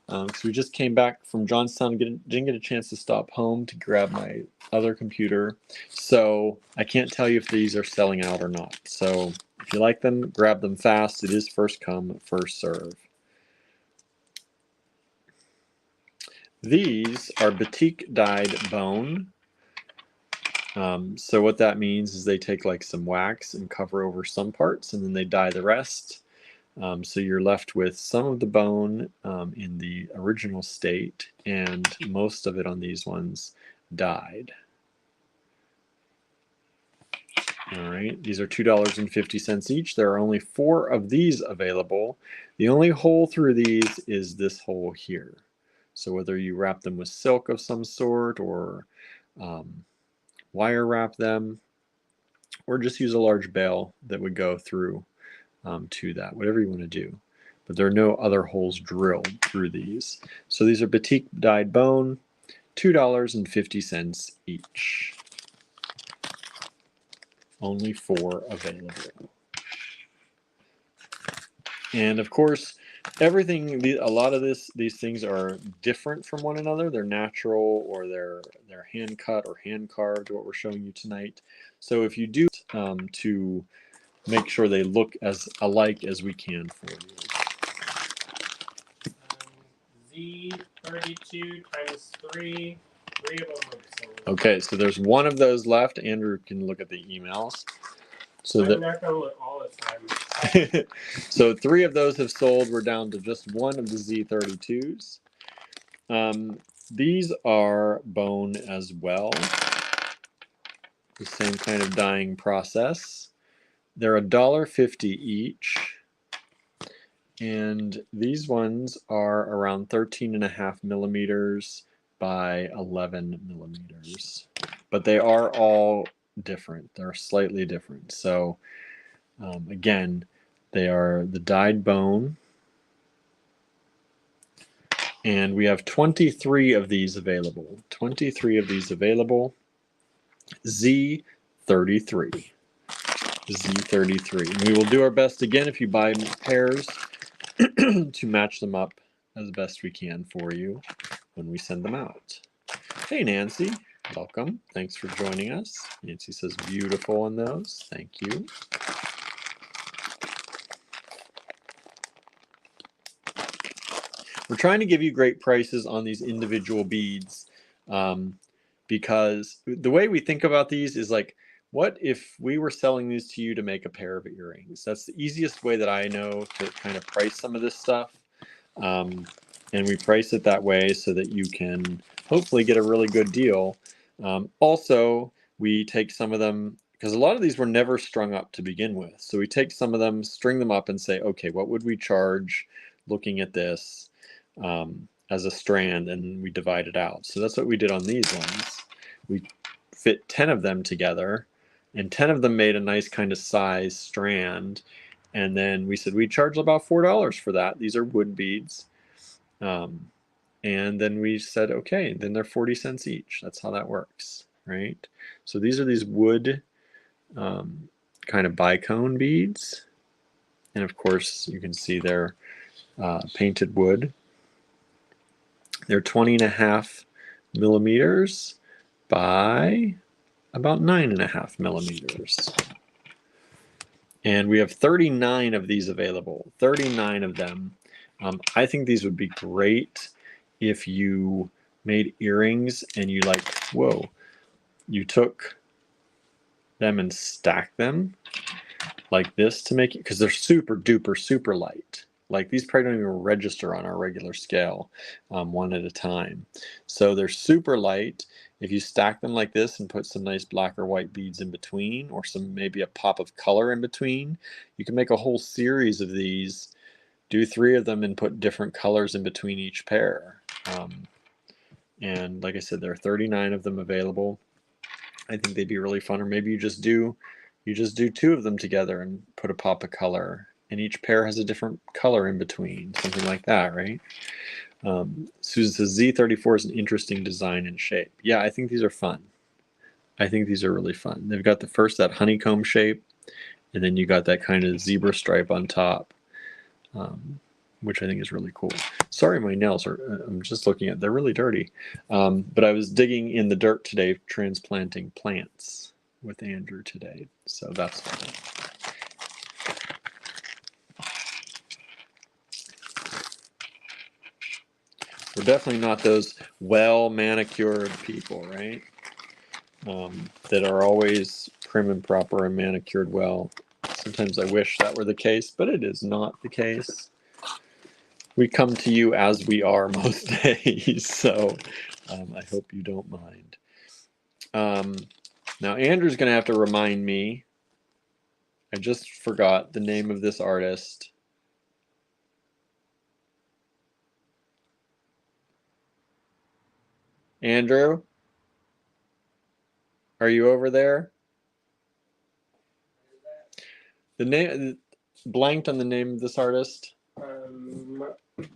because we just came back from Johnstown. Didn't get a chance to stop home to grab my other computer. So I can't tell you if these are selling out or not. So if you like them, grab them fast. It is first come, first serve. These are batik dyed bone. So what that means is they take like some wax and cover over some parts and then they dye the rest. So you're left with some of the bone in the original state and most of it on these ones dyed. All right, these are $2.50 each. There are only 4 of these available. The only hole through these is this hole here. So whether you wrap them with silk of some sort or wire wrap them, or just use a large bail that would go through to that, whatever you want to do. But there are no other holes drilled through these. So these are batik dyed bone, $2.50 each. Only 4 available. And of course, everything, a lot of these things are different from one another. They're natural or they're hand cut or hand carved, what we're showing you tonight. So if you do to make sure they look as alike as we can for you. Z32 times 3. 3 of them are sold. Okay, so there's 1 of those left. Andrew can look at the emails. So I'm not going to look all the time. So 3 of those have sold. We're down to just 1 of the Z32s. These are bone as well. The same kind of dyeing process. They're $1.50 each. And these ones are around 13.5 millimeters by 11 millimeters. But they are all different. They're slightly different. So again, they are the dyed bone. And we have 23 of these available. 23 of these available. Z33. Z33. And we will do our best again if you buy pairs to match them up as best we can for you when we send them out. Hey Nancy, welcome. Thanks for joining us. Nancy says beautiful on those. Thank you. We're trying to give you great prices on these individual beads because the way we think about these is like, what if we were selling these to you to make a pair of earrings? That's the easiest way that I know to kind of price some of this stuff. And we price it that way so that you can hopefully get a really good deal. Also, we take some of them, because a lot of these were never strung up to begin with. So we take some of them, string them up and say, okay, what would we charge looking at this as a strand? And we divide it out. So that's what we did on these ones. We fit 10 of them together. And 10 of them made a nice kind of size strand. And then we said we'd charge about $4 for that. These are wood beads. And then we said, okay, then they're 40 cents each. That's how that works, right? So these are these wood kind of bicone beads. And of course, you can see they're painted wood. They're 20.5 millimeters by about 9.5 millimeters. And we have 39 of these available, 39 of them. I think these would be great if you made earrings and you like, whoa, you took them and stacked them like this to make it, because they're super duper, super light. Like these probably don't even register on our regular scale, one at a time. So they're super light. If you stack them like this and put some nice black or white beads in between, or some maybe a pop of color in between, you can make a whole series of these. Do 3 of them and put different colors in between each pair. And like I said, there are 39 of them available. I think they'd be really fun. Or maybe you just do 2 of them together and put a pop of color, and each pair has a different color in between, something like that, right? Susan says Z34 is an interesting design and shape. Yeah, I think these are fun. I think these are really fun. They've got that honeycomb shape, and then you got that kind of zebra stripe on top, which I think is really cool. Sorry, my nails are, I'm just looking at, they're really dirty. But I was digging in the dirt today, transplanting plants with Andrew today. So that's fun. We're definitely not those well manicured people, right? That are always prim and proper and manicured well. Sometimes I wish that were the case, but it is not the case. We come to you as we are most days, so I hope you don't mind. Now Andrew's going to have to remind me. I just forgot the name of this artist. Andrew? Are you over there? The name blanked on the name of this artist.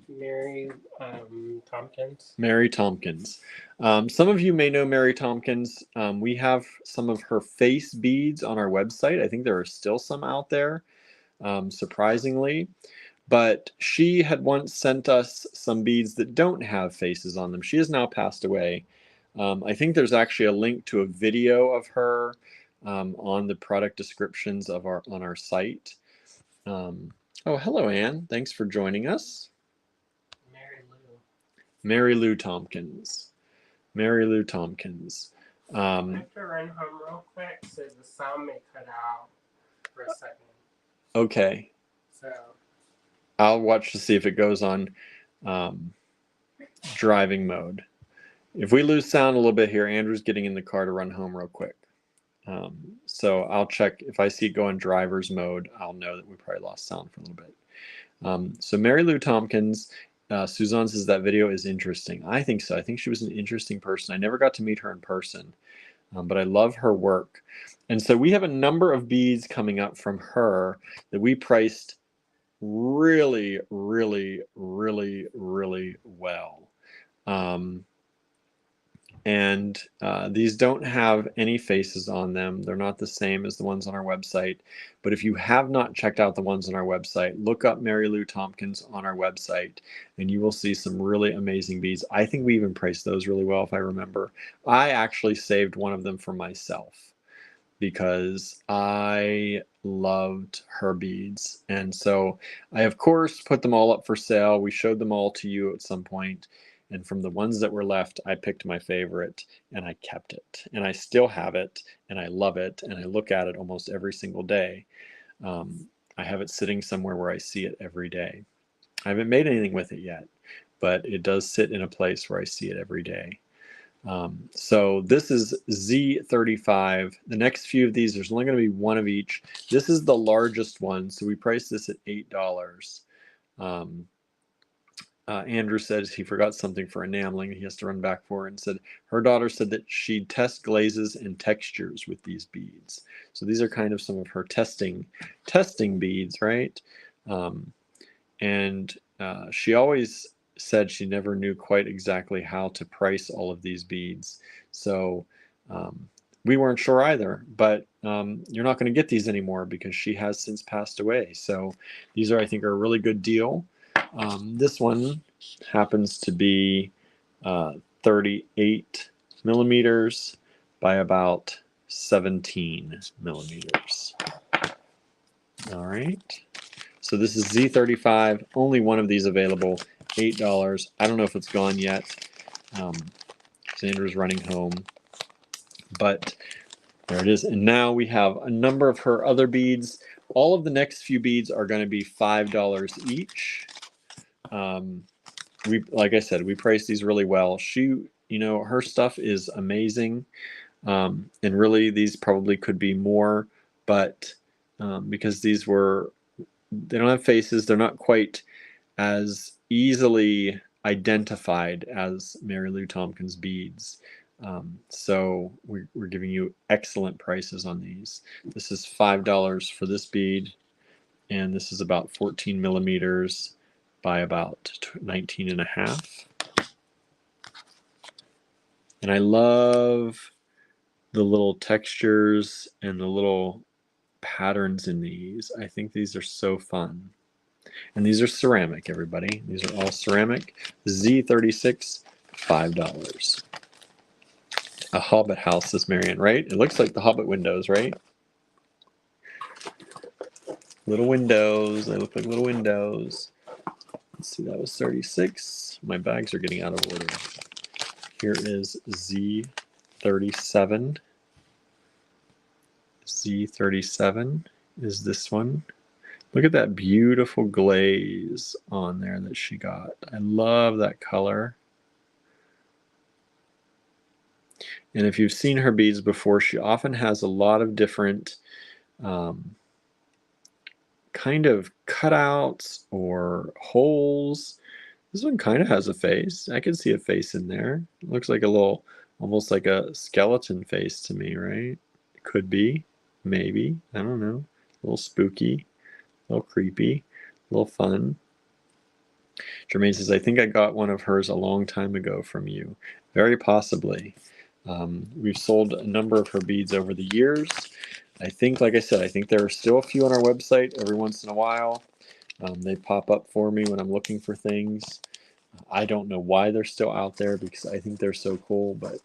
Mary Tompkins. Mary Tompkins. Some of you may know Mary Tompkins. We have some of her face beads on our website. I think there are still some out there, surprisingly. But she had once sent us some beads that don't have faces on them. She has now passed away. I think there's actually a link to a video of her on the product descriptions of on our site. Oh, hello, Anne. Thanks for joining us. Mary Lou Tompkins. Mary Lou Tompkins. I have to run home real quick, so the sound may cut out for a second. Okay. So I'll watch to see if it goes on driving mode. If we lose sound a little bit here, Andrew's getting in the car to run home real quick. So I'll check. If I see it go on driver's mode, I'll know that we probably lost sound for a little bit. So Mary Lou Tompkins, Suzanne says that video is interesting. I think so. I think she was an interesting person. I never got to meet her in person, but I love her work. And so we have a number of beads coming up from her that we priced really, really, really, really well. And these don't have any faces on them. They're not the same as the ones on our website. But if you have not checked out the ones on our website, look up Mary Lou Tompkins on our website, and you will see some really amazing beads. I think we even priced those really well, if I remember. I actually saved one of them for myself because I loved her beads. And so I, of course, put them all up for sale. We showed them all to you at some point. And from the ones that were left, I picked my favorite and I kept it. And I still have it and I love it. And I look at it almost every single day. I have it sitting somewhere where I see it every day. I haven't made anything with it yet, but it does sit in a place where I see it every day. So this is Z35. The next few of these, there's only going to be one of each. This is the largest one. So we priced this at $8. Andrew says he forgot something for enameling. He has to run back for it, and said her daughter said that she'd test glazes and textures with these beads. So these are kind of some of her testing beads, right? And she always said she never knew quite exactly how to price all of these beads. So we weren't sure either, but you're not going to get these anymore because she has since passed away. So these are, I think, are a really good deal. This one happens to be 38 millimeters by about 17 millimeters. All right. So this is Z35. Only one of these available. $8. I don't know if it's gone yet. Sandra's running home. But there it is. And now we have a number of her other beads. all of the next few beads are going to be $5 each. Like I said, we price these really well. Her stuff is amazing. And really, these probably could be more, but because they don't have faces, they're not quite as easily identified as Mary Lou Tompkins beads. So we're giving you excellent prices on these. This is $5 for this bead, and this is about 14 millimeters by about 19 and a half. And I love the little textures and the little patterns in these. I think these are so fun. And these are ceramic, everybody. These are all ceramic. Z36, $5. A Hobbit house, says Marion, right? It looks like the Hobbit windows, right? Little windows. They look like little windows. Let's see, that was 36. My bags are getting out of order. Here is Z37. Z37 is this one. Look at that beautiful glaze on there that she got. I love that color. And if you've seen her beads before, she often has a lot of different kind of cutouts or holes. This one kind of has a face. I can see a face in there. It looks like a little, almost like a skeleton face to me, right? It could be, maybe. I don't know. A little spooky, a little creepy, a little fun. Jermaine says, I think I got one of hers a long time ago from you. Very possibly. We've sold a number of her beads over the years. I think, like I said, I think there are still a few on our website every once in a while. They pop up for me when I'm looking for things. I don't know why they're still out there because I think they're so cool, but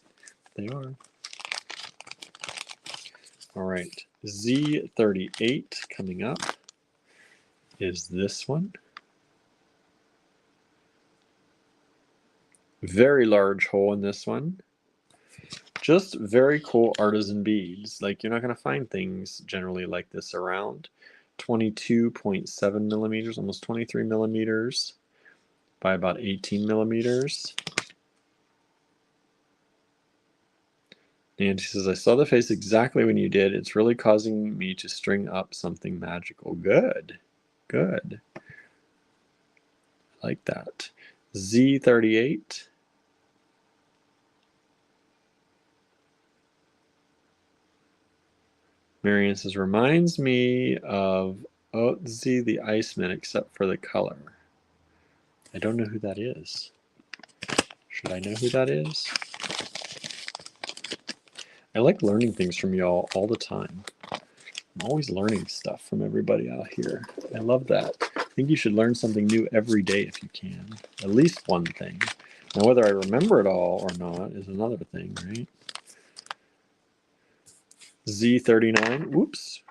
they are. All right, Z38 coming up is this one. Very large hole in this one. Just very cool artisan beads. Like, you're not going to find things generally like this around. 22.7 millimeters, almost 23 millimeters by about 18 millimeters. And she says, I saw the face exactly when you did. It's really causing me to string up something magical. Good. Good. I like that. Z38. Marianne says, reminds me of Otzi the Iceman, except for the color. I don't know who that is. Should I know who that is? I like learning things from y'all all the time. I'm always learning stuff from everybody out here. I love that. I think you should learn something new every day if you can. At least one thing. Now, whether I remember it all or not is another thing, right? Z39, whoops,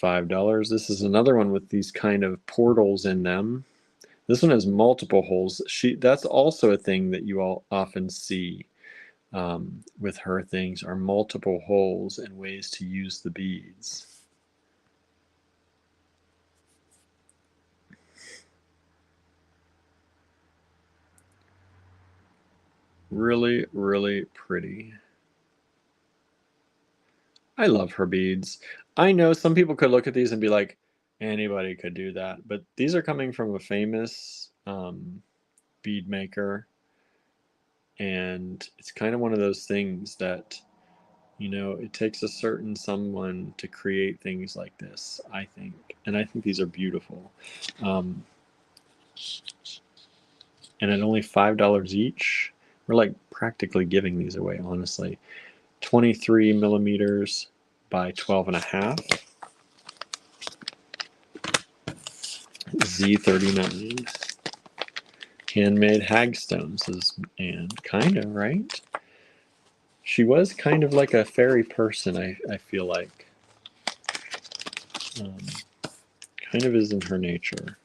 $5. This is another one with these kind of portals in them. This one has multiple holes. That's also a thing that you all often see with her things, are multiple holes and ways to use the beads. Really, really pretty. I love her beads. I know some people could look at these and be like, anybody could do that. But these are coming from a famous bead maker. And it's kind of one of those things that, you know, it takes a certain someone to create things like this, I think. And I think these are beautiful. And at only $5 each, we're like practically giving these away, honestly. 23 millimeters by 12 and a half. Z39. Handmade hagstones is, and kind of, right? She was kind of like a fairy person, I feel like. Kind of is in her nature.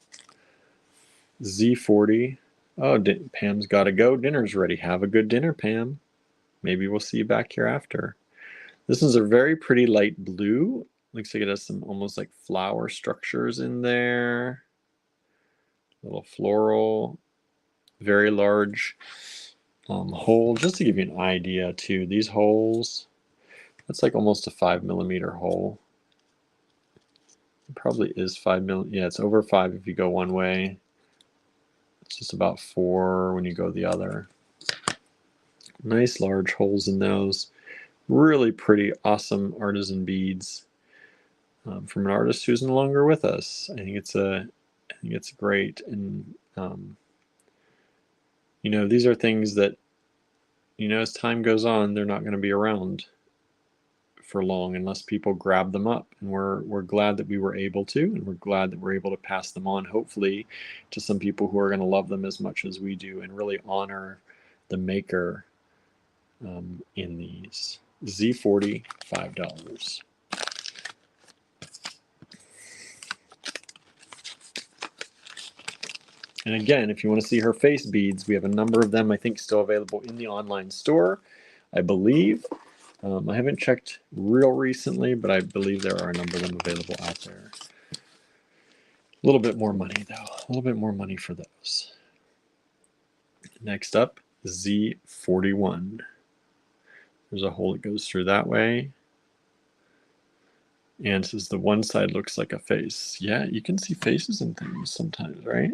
Z40. Oh, Pam's got to go. Dinner's ready. Have a good dinner, Pam. Maybe we'll see you back here after. This is a very pretty light blue. Looks like it has some almost like flower structures in there. Little floral, very large hole. Just to give you an idea too, these holes, that's like almost a 5mm hole. It probably is 5mm. Yeah, it's over 5 if you go one way. It's just about 4 when you go the other. Nice large holes in those. Really pretty, awesome artisan beads from an artist who's no longer with us. I think it's great, and you know, these are things that, you know, as time goes on, they're not going to be around for long unless people grab them up, and we're glad that we were able to, and we're glad that we're able to pass them on, hopefully, to some people who are going to love them as much as we do and really honor the maker in these. Z40, $5. And again, if you want to see her face beads, we have a number of them, I think, still available in the online store, I believe. I haven't checked real recently, but I believe there are a number of them available out there. A little bit more money, though. A little bit more money for those. Next up, Z41. There's a hole that goes through that way. And it says the one side looks like a face. Yeah, you can see faces and things sometimes, right?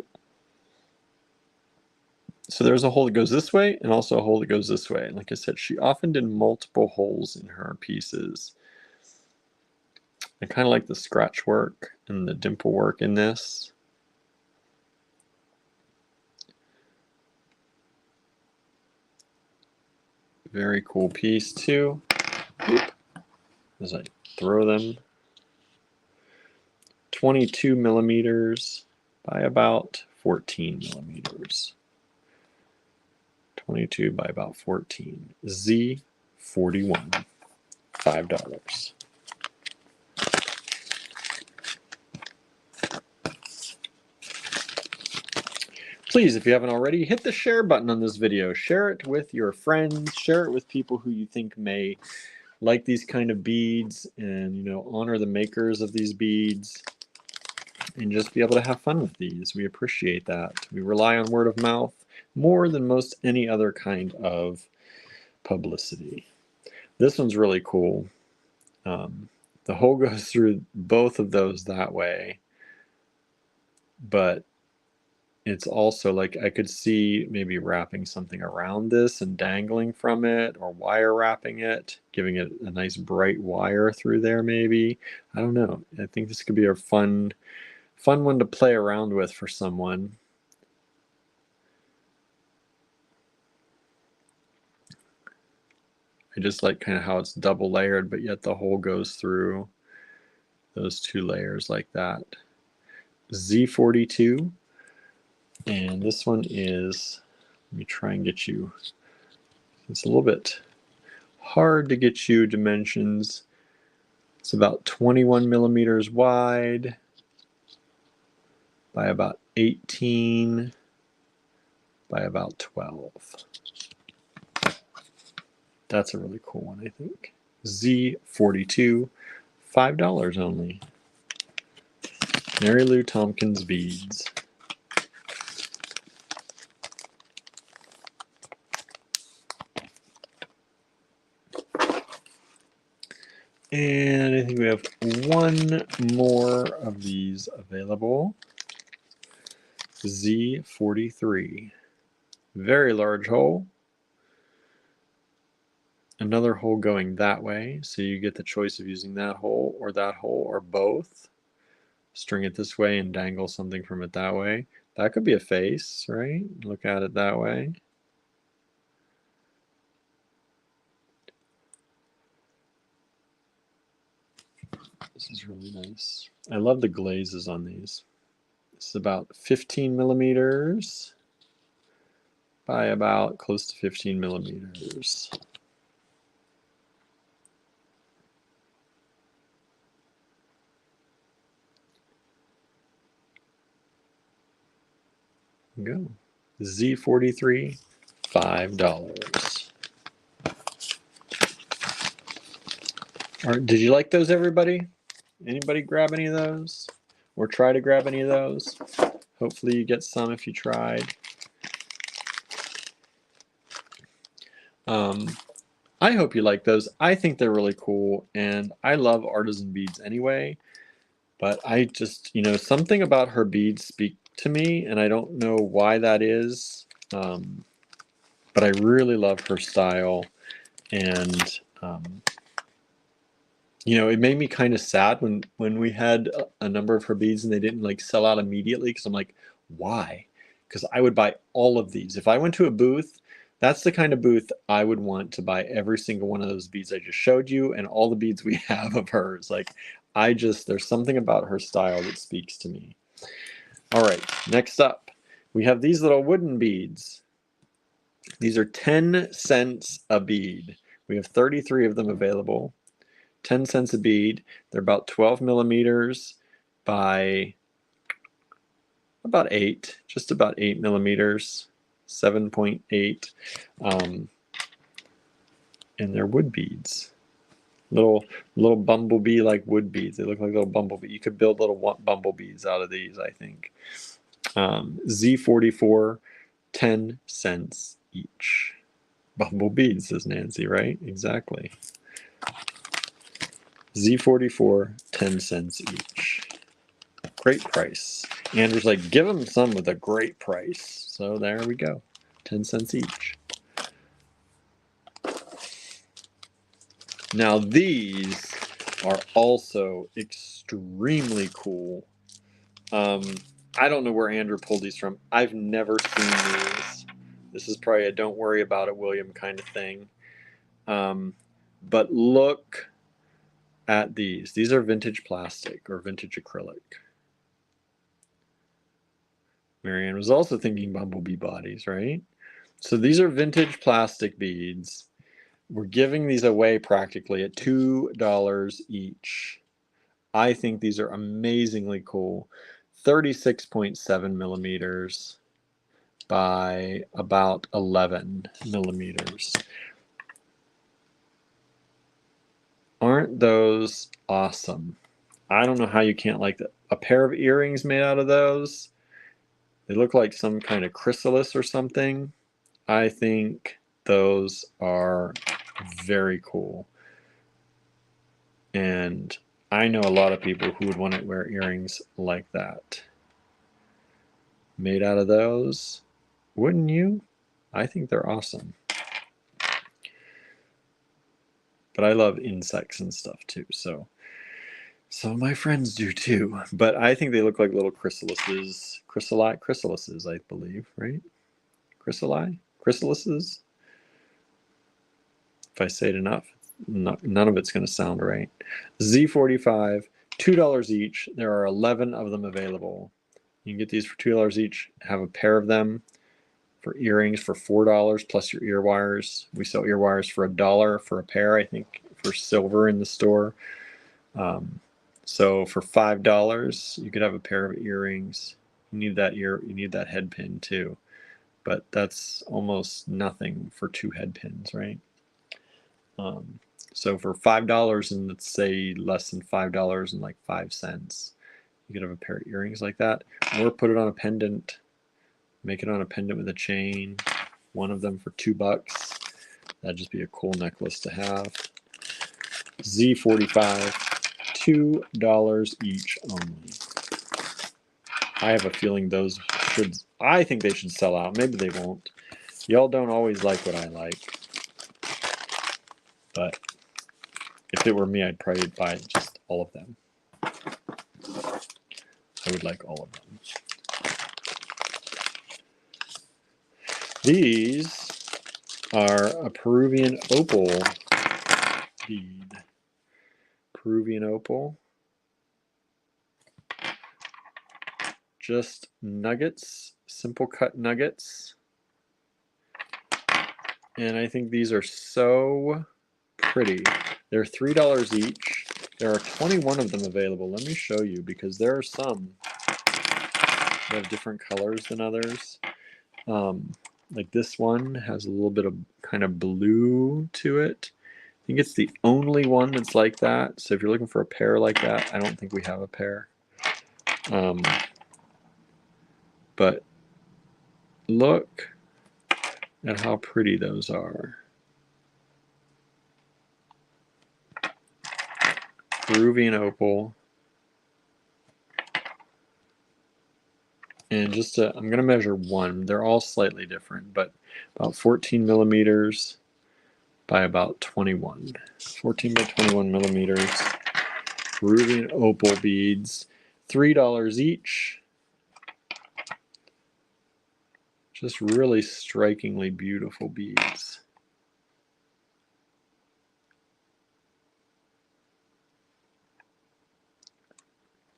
So there's a hole that goes this way and also a hole that goes this way. Like I said, she often did multiple holes in her pieces. I kind of like the scratch work and the dimple work in this. Very cool piece too. Oop. As I throw them. 22mm by about 14mm. 22 by about 14. Z41, $5. Please, if you haven't already, hit the share button on this video. Share it with your friends. Share it with people who you think may like these kind of beads, and, you know, honor the makers of these beads, and just be able to have fun with these. We appreciate that. We rely on word of mouth more than most any other kind of publicity. This one's really cool. The hole goes through both of those that way, but it's also like I could see maybe wrapping something around this and dangling from it, or wire wrapping it, giving it a nice bright wire through there maybe. I don't know. I think this could be a fun one to play around with for someone. I just like kind of how it's double layered, but yet the hole goes through those two layers like that. Z42. And this one is, let me try and get you, it's a little bit hard to get you dimensions. It's about 21mm wide by about 18 by about 12. That's a really cool one, I think. Z42, $5 only. Mary Lou Tompkins beads. And I think we have one more of these available. Z43. Very large hole. Another hole going that way, so you get the choice of using that hole or both. String it this way and dangle something from it that way. That could be a face, right? Look at it that way. This is really nice. I love the glazes on these. This is about 15mm by about close to 15mm. Go. Z43, $5. All right, did you like those, everybody? Anybody grab any of those? Or try to grab any of those? Hopefully you get some if you tried. I hope you like those. I think they're really cool, and I love artisan beads anyway. But I just, something about her beads speak to me, and I don't know why that is. But I really love her style, and it made me kind of sad when we had a number of her beads and they didn't like sell out immediately, because I'm like, why? Because I would buy all of these. If I went to a booth, that's the kind of booth I would want to buy every single one of those beads I just showed you and all the beads we have of hers. Like, there's something about her style that speaks to me. All right, next up, we have these little wooden beads. These are 10 cents a bead. We have 33 of them available. 10 cents a bead. They're about 12 millimeters by about 8, just about 8 millimeters, 7.8. And they're wood beads. Little bumblebee like wood beads. They look like little bumblebee. You could build little bumblebees out of these, I think. Z44, 10 cents each. Bumblebee, says Nancy, right? Exactly. Z44, 10 cents each. Great price. Andrew's like, give them some with a great price. So there we go. 10 cents each. Now these are also extremely cool. I don't know where Andrew pulled these from. I've never seen these. This is probably a don't worry about it, William kind of thing. But look at these. These are vintage plastic or vintage acrylic. Marianne was also thinking bumblebee bodies, right? So these are vintage plastic beads. We're giving these away practically at $2 each. I think these are amazingly cool. 36.7 millimeters by about 11 millimeters. Aren't those awesome? I don't know how you can't like that. A pair of earrings made out of those. They look like some kind of chrysalis or something. I think those are very cool. And I know a lot of people who would want to wear earrings like that. Made out of those, wouldn't you? I think they're awesome. But I love insects and stuff too, so some of my friends do too. But I think they look like little chrysalises. Chrysalises, I believe, right? Chrysalises? If I say it enough, none of it's going to sound right. Z45, $2 each. There are 11 of them available. You can get these for $2 each. Have a pair of them for earrings for $4 plus your ear wires. We sell ear wires for $1 for a pair, I think, for silver in the store. So for $5, you could have a pair of earrings. You need that head pin too, but that's almost nothing for 2 head pins, right? So for $5 and let's say less than $5 and like 5 cents, you could have a pair of earrings like that, or put it on a pendant. Make it on a pendant with a chain. One of them for $2. That'd just be a cool necklace to have. Z45, $2 each only. I have a feeling those I think they should sell out. Maybe they won't. Y'all don't always like what I like. But if it were me, I'd probably buy just all of them. I would like all of them. These are a Peruvian opal bead. Peruvian opal. Just nuggets, simple cut nuggets. And I think these are so pretty. They're $3 each. There are 21 of them available. Let me show you, because there are some that have different colors than others. Like this one has a little bit of kind of blue to it. think it's the only one that's like that. So if you're looking for a pair like that, I don't think we have a pair. But look at how pretty those are. Peruvian opal. And I'm going to measure one. They're all slightly different, but about 14 millimeters by about 21. 14 by 21 millimeters. Peruvian opal beads. $3 each. Just really strikingly beautiful beads.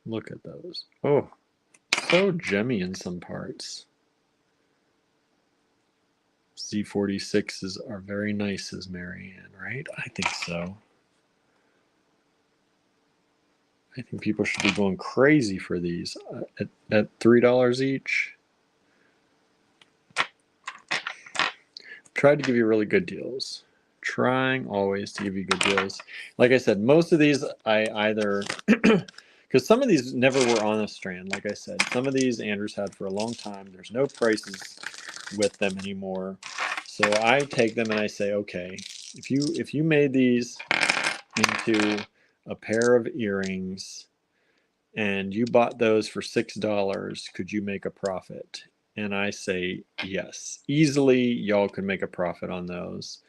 Look at those. Oh, so gemmy in some parts. Z46s are very nice, says Marianne, right? I think so. I think people should be going crazy for these at $3 each. Tried to give you really good deals. Trying always to give you good deals. Like I said, most of these I either, because some of these never were on a strand. Like I said, some of these Andrew's had for a long time. There's no prices with them anymore. So I take them and I say, okay, if you made these into a pair of earrings and you bought those for $6, could you make a profit? And I say yes, easily. Y'all could make a profit on those.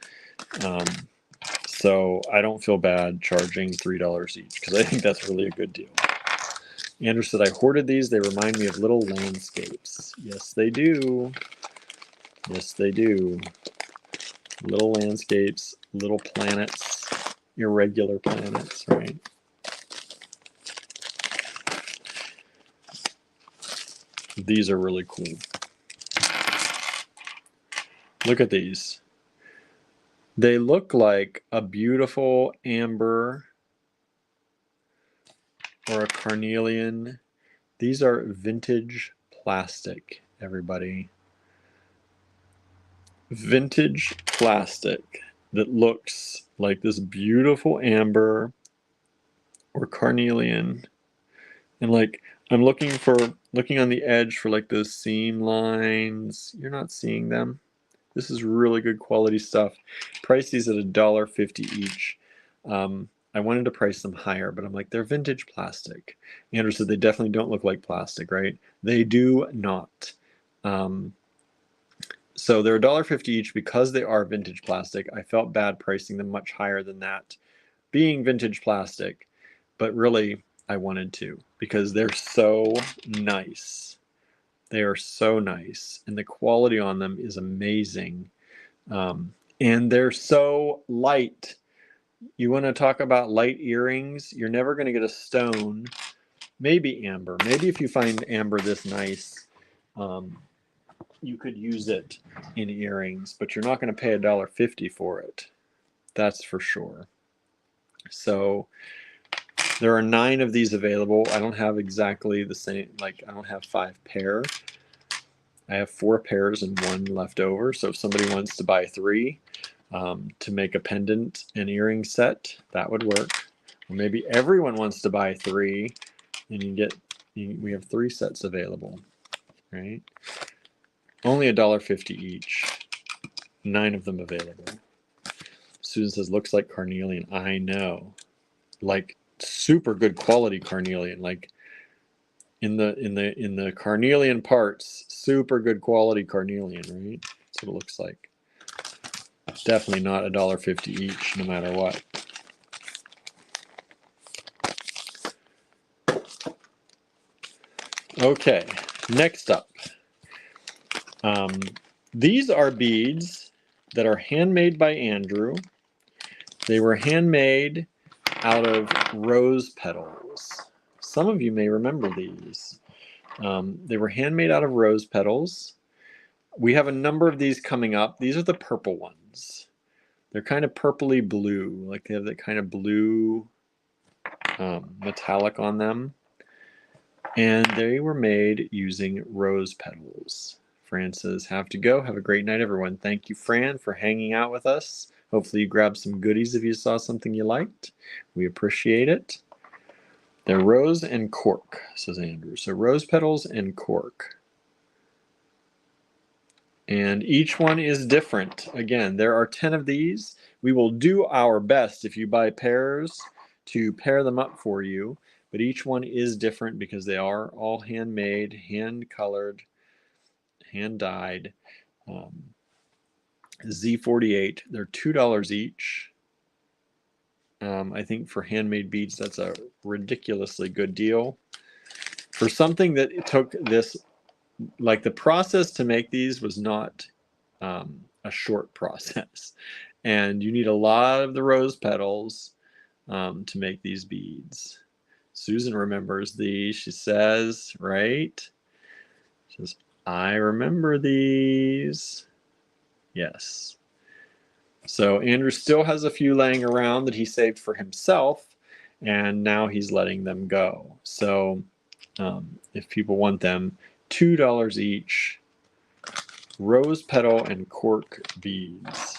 So I don't feel bad charging $3 each because I think that's really a good deal. Andrew said, I hoarded these. They remind me of little landscapes. Yes, they do. Yes, they do. Little landscapes, little planets, irregular planets, right? These are really cool. Look at these. They look like a beautiful amber or a carnelian. These are vintage plastic, everybody. Vintage plastic that looks like this beautiful amber or carnelian. And like I'm looking on the edge for like those seam lines. You're not seeing them. This is really good quality stuff. Price these at $1.50 each. I wanted to price them higher, but I'm like, they're vintage plastic. Andrew said they definitely don't look like plastic, right? They do not. So they're $1.50 each because they are vintage plastic. I felt bad pricing them much higher than that, being vintage plastic, but really I wanted to because they're so nice. They are so nice, and the quality on them is amazing. And they're so light. You want to talk about light earrings? You're never going to get a stone. Maybe amber. Maybe if you find amber this nice, you could use it in earrings, but you're not going to pay $1.50 for it. That's for sure. So there are 9 of these available. I don't have exactly the same, like I don't have 5 pair. I have 4 pairs and 1 left over. So if somebody wants to buy 3 to make a pendant and earring set, that would work. Or maybe everyone wants to buy 3 and we have 3 sets available, right? Only $1.50 each. 9 of them available. Susan says, looks like carnelian. I know. Like super good quality carnelian. Like in the carnelian parts, super good quality carnelian, right? That's what it looks like. Definitely not $1.50 each, no matter what. Okay, next up. These are beads that are handmade by Andrew. They were handmade out of rose petals. Some of you may remember these. They were handmade out of rose petals. We have a number of these coming up. These are the purple ones. They're kind of purpley blue, like they have that kind of blue metallic on them. And they were made using rose petals. Fran says, have to go. Have a great night, everyone. Thank you, Fran, for hanging out with us Hopefully you grabbed some goodies if you saw something you liked. We appreciate it. They're rose and cork, says Andrew. So rose petals and cork. And each one is different. Again, there are 10 of these. We will do our best if you buy pairs to pair them up for you. But each one is different because they are all handmade, hand colored, hand dyed. Z48, they're $2 each. I think for handmade beads, that's a ridiculously good deal. For something that took this, like the process to make these was not a short process. And you need a lot of the rose petals to make these beads. Susan remembers these. She says, right? She says, I remember these. Yes. So Andrew still has a few laying around that he saved for himself, and now he's letting them go. So if people want them, $2 each, rose petal and cork beads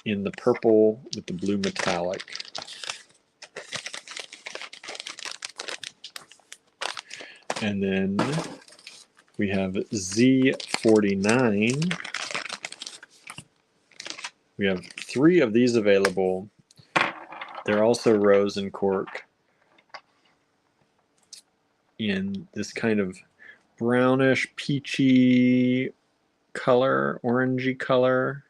in the purple with the blue metallic. And then we have Z49. We have 3 of these available. They're also rose and cork in this kind of brownish, peachy color, orangey color.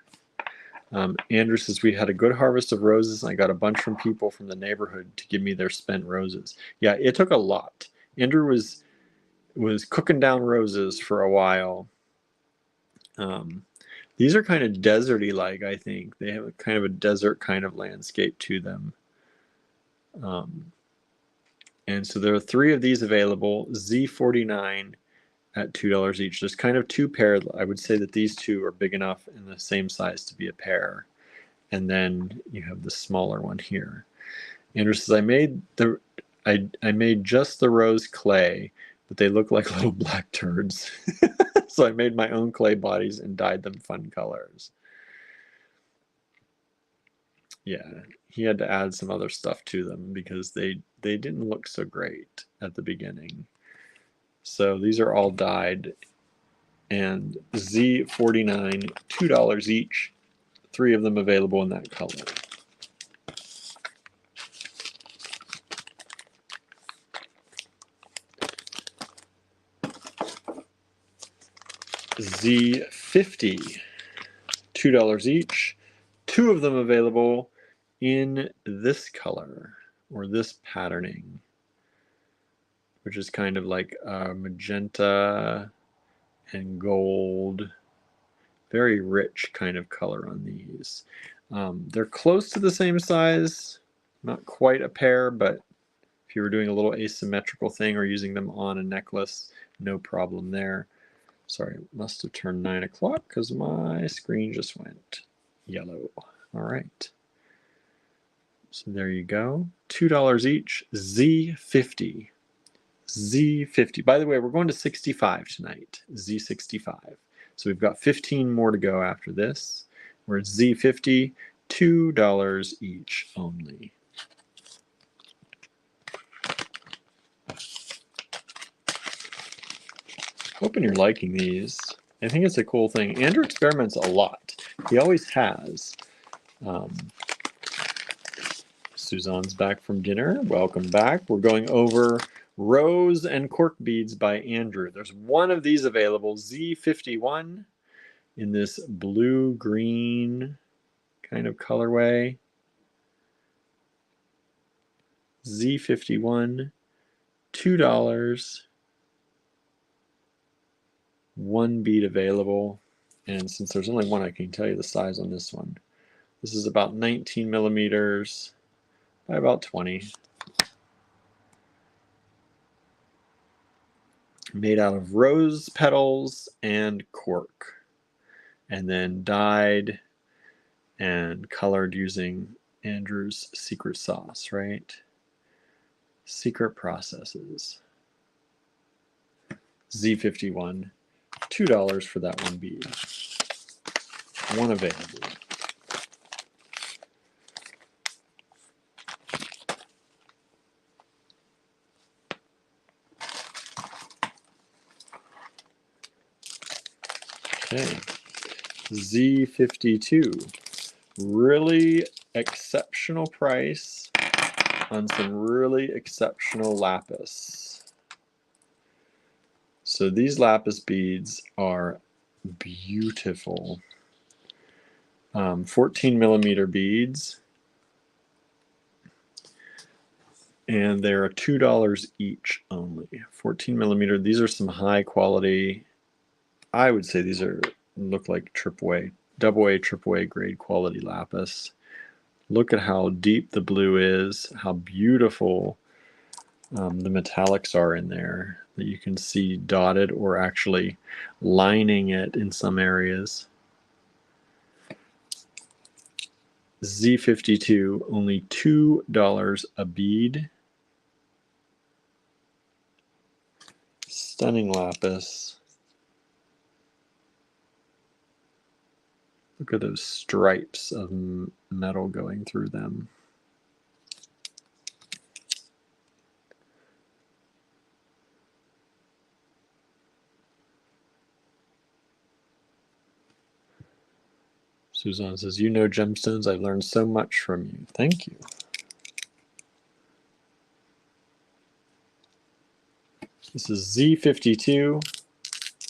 Andrew says, we had a good harvest of roses, and I got a bunch from people from the neighborhood to give me their spent roses. Yeah, it took a lot. Andrew was cooking down roses for a while. These are kind of deserty like, I think. They have a kind of a desert kind of landscape to them. And so there are 3 of these available, Z49 at $2 each. There's kind of 2 pairs. I would say that these 2 are big enough and the same size to be a pair. And then you have the smaller one here. Andrew says, I made just the rose clay, but they look like little black turds. So I made my own clay bodies and dyed them fun colors. Yeah, he had to add some other stuff to them because they didn't look so great at the beginning. So these are all dyed, and Z49, $2 each, 3 of them available in that color. Z50, $2 each, 2 of them available in this color or this patterning, which is kind of like magenta and gold, very rich kind of color on these. They're close to the same size, not quite a pair, but if you were doing a little asymmetrical thing or using them on a necklace, no problem there. Sorry, it must have turned 9 o'clock because my screen just went yellow. All right. So there you go. $2 each, Z50. Z50. By the way, we're going to 65 tonight, Z65. So we've got 15 more to go after this. We're at Z50, $2 each only. Hoping you're liking these. I think it's a cool thing. Andrew experiments a lot. He always has. Suzanne's back from dinner. Welcome back. We're going over Rose and Cork Beads by Andrew. There's 1 of these available, Z51, in this blue-green kind of colorway. Z51, $2. 1 bead available, and since there's only 1, I can tell you the size on this one. This is about 19 millimeters by about 20. Made out of rose petals and cork, and then dyed and colored using Andrew's secret sauce, right? Secret processes. Z51. $2 for that 1 bead. 1 available. Okay. Z52. Really exceptional price on some really exceptional lapis. So these lapis beads are beautiful. 14 millimeter beads. And they're $2 each only. 14 millimeter. These are some high quality. I would say these look like AAA, AA, AAA grade quality lapis. Look at how deep the blue is, how beautiful the metallics are in there that you can see dotted or actually lining it in some areas. Z52, only $2 a bead. Stunning lapis. Look at those stripes of metal going through them. Suzanne says, you know gemstones, I've learned so much from you. Thank you. This is Z52,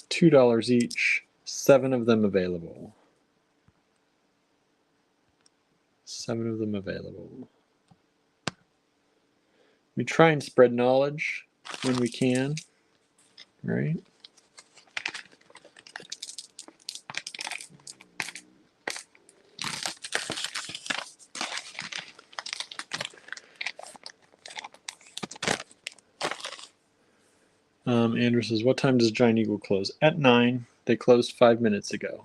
$2 each, 7 of them available. 7 of them available. We try and spread knowledge when we can, right? Andrew says, what time does Giant Eagle close? At 9. They closed 5 minutes ago.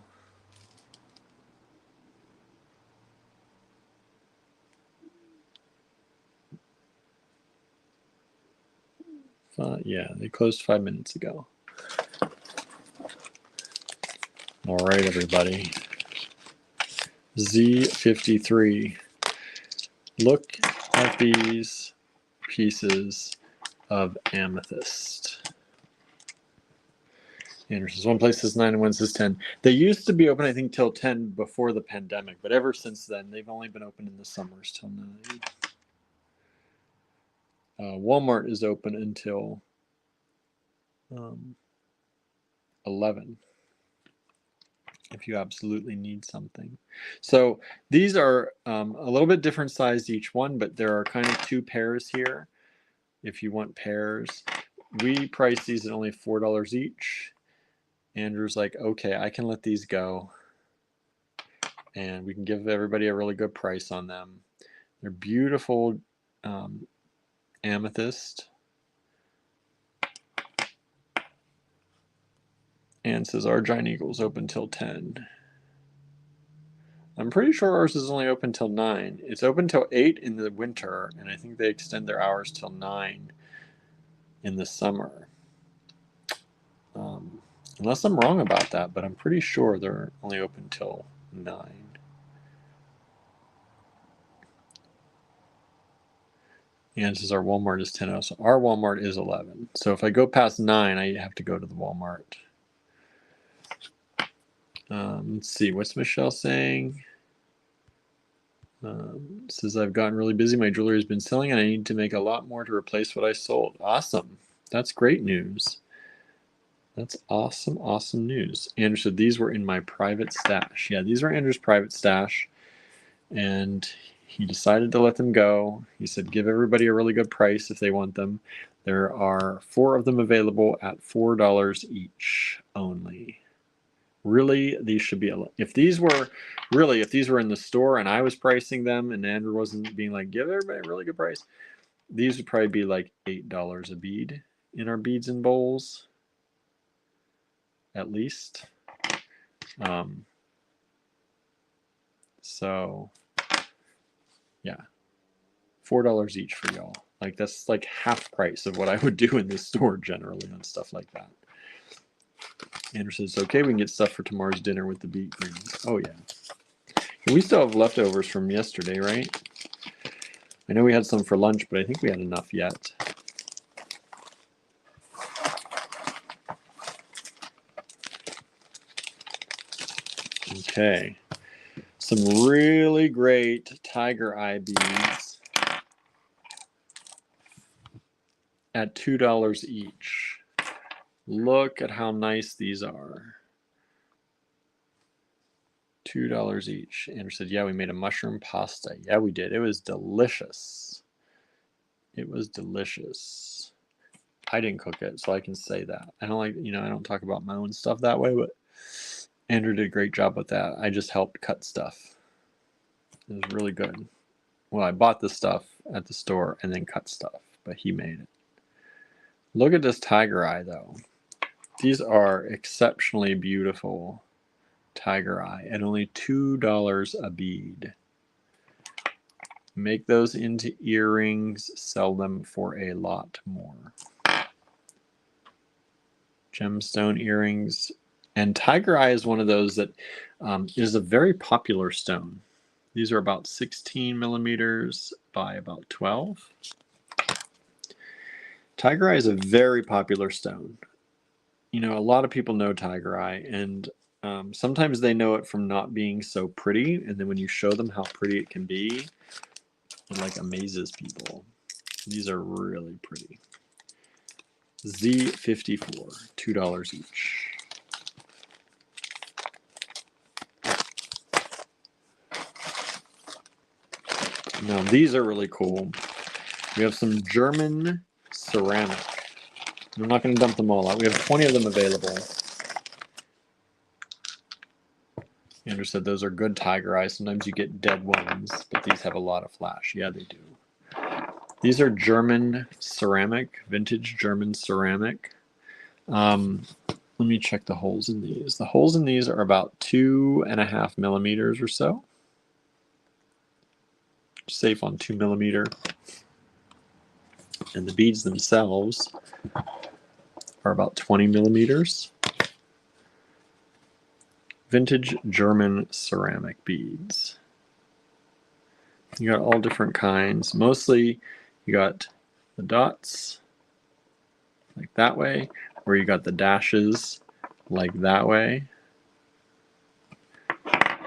Yeah, they closed 5 minutes ago. All right, everybody. Z53. Look at these pieces of amethyst. Andrew says, one place says 9 and one says 10. They used to be open, I think, till 10 before the pandemic, but ever since then, they've only been open in the summers till 9. Walmart is open until 11 if you absolutely need something. So these are a little bit different sized each one, but there are kind of 2 pairs here if you want pairs. We price these at only $4 each. Andrew's like, okay, I can let these go and we can give everybody a really good price on them. They're beautiful amethyst. Anne says our Giant Eagle's open till 10. I'm pretty sure ours is only open till 9. It's open till 8 in the winter, and I think they extend their hours till 9 in the summer. Unless I'm wrong about that, but I'm pretty sure they're only open till 9. And says our Walmart is 10. So our Walmart is 11. So if I go past 9, I have to go to the Walmart. Let's see. What's Michelle saying? Says I've gotten really busy. My jewelry has been selling, and I need to make a lot more to replace what I sold. Awesome. That's great news. That's awesome, awesome news. Andrew said these were in my private stash. Yeah, these were Andrew's private stash, and he decided to let them go. He said give everybody a really good price if they want them. There are 4 of them available at $4 each only. Really, these should be, if these were in the store and I was pricing them and Andrew wasn't being like, give everybody a really good price, these would probably be like $8 a bead in our beads and bowls, at least. So, yeah, $4 each for y'all. Like, that's like half price of what I would do in the store generally on stuff like that. Andrew says, okay, we can get stuff for tomorrow's dinner with the beet greens. Oh, yeah. And we still have leftovers from yesterday, right? I know we had some for lunch, but I think we had enough yet. Okay. Some really great tiger eye beads at $2 each. Look at how nice these are. $2 each. Andrew said, yeah, we made a mushroom pasta. Yeah, we did. It was delicious. It was delicious. I didn't cook it, so I can say that. I don't like, I don't talk about my own stuff that way, but Andrew did a great job with that. I just helped cut stuff. It was really good. Well, I bought the stuff at the store and then cut stuff, but he made it. Look at this tiger eye, though. These are exceptionally beautiful tiger eye at only $2 a bead. Make those into earrings, sell them for a lot more. Gemstone earrings. And tiger eye is one of those that is a very popular stone. These are about 16 millimeters by about 12. Tiger eye is a very popular stone. A lot of people know tiger eye, and sometimes they know it from not being so pretty, and then when you show them how pretty it can be, it like amazes people. These are really pretty. Z54, $2 each. Now these are really cool. We have some German ceramic. I'm not going to dump them all out. We have 20 of them available. Andrew said those are good tiger eyes. Sometimes you get dead ones, but these have a lot of flash. Yeah, they do. These are German ceramic, vintage German ceramic. Let me check the holes in these. The holes in these are about 2.5 millimeters or so. Safe on 2 millimeter. And the beads themselves are about 20 millimeters. Vintage German ceramic beads. You got all different kinds. Mostly you got the dots like that way, or you got the dashes like that way. I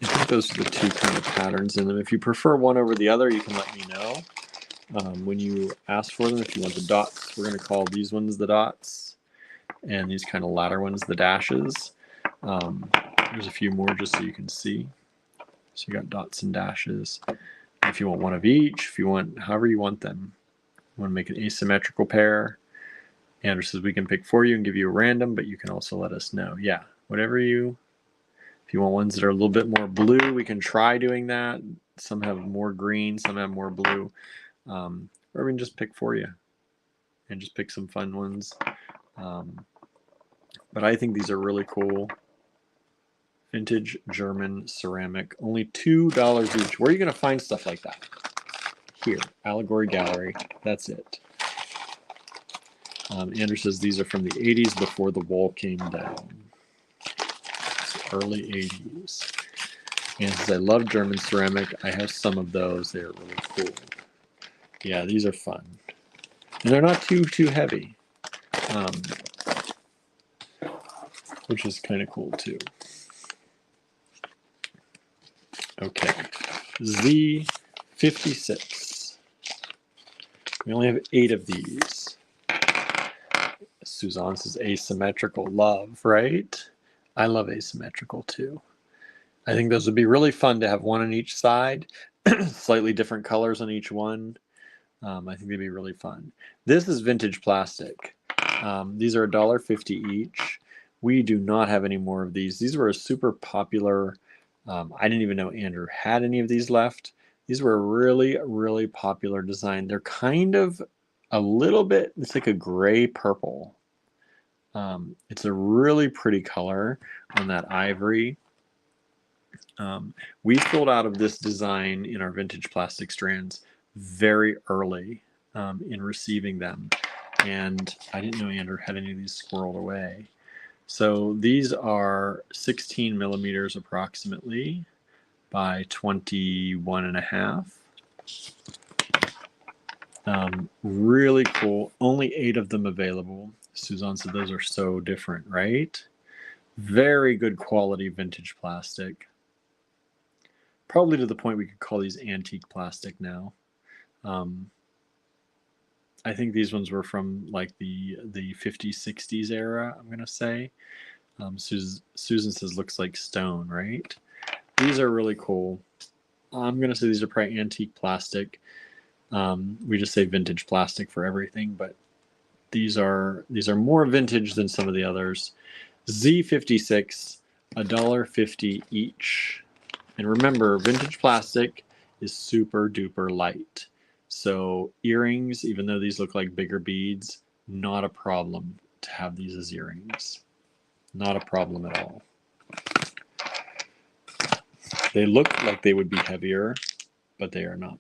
think those are the two kind of patterns in them. If you prefer one over the other, you can let me know. When you ask for them, if you want the dots, we're going to call these ones the dots, and these kind of latter ones the dashes. There's a few more just so you can see. So you got dots and dashes. If you want one of each, if you want, however you want them. You want to make an asymmetrical pair. Andrew says we can pick for you and give you a random, but you can also let us know. Yeah, whatever you. If you want ones that are a little bit more blue, we can try doing that. Some have more green, some have more blue. Or we can just pick for you and just pick some fun ones. But I think these are really cool. Vintage German ceramic, only $2 each. Where are you going to find stuff like that? Here, Allegory Gallery. That's it. Andrew says these are from the 80s before the wall came down. It's early 80s. And says I love German ceramic. I have some of those. They're really cool. Yeah, these are fun. And they're not too heavy. Which is kind of cool too. Okay, Z56. We only have 8 of these. Suzanne says asymmetrical love, right? I love asymmetrical too. I think those would be really fun to have one on each side, slightly different colors on each one. I think they'd be really fun. This is vintage plastic. These are $1.50 each. We do not have any more of these. These were a super popular. I didn't even know Andrew had any of these left. These were a really, really popular design. They're kind of a little bit, it's like a gray purple. It's a really pretty color on that ivory. We sold out of this design in our vintage plastic strands very early in receiving them. And I didn't know Andrew had any of these squirreled away. So these are 16 millimeters approximately by 21.5. Really cool. Only 8 of them available. Suzanne said those are so different, right? Very good quality vintage plastic. Probably to the point we could call these antique plastic now. I think these ones were from like the 50s, 60s era, I'm going to say. Susan says looks like stone, right? These are really cool. I'm going to say these are probably antique plastic. We just say vintage plastic for everything, but these are more vintage than some of the others. Z56, $1.50 each. And remember, vintage plastic is super duper light. So earrings, even though these look like bigger beads, not a problem to have these as earrings. Not a problem at all. They look like they would be heavier, but they are not.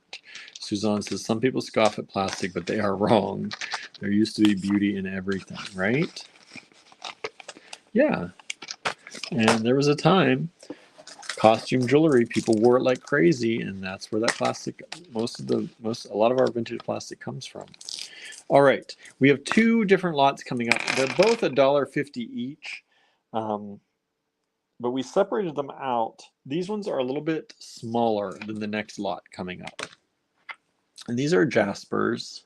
Suzanne says, some people scoff at plastic, but they are wrong. There used to be beauty in everything, right? Yeah. And there was a time, costume jewelry, people wore it like crazy, and that's where that plastic, a lot of our vintage plastic comes from. All right, we have two different lots coming up. They're both $1.50 each, but we separated them out. These ones are a little bit smaller than the next lot coming up. And these are jaspers.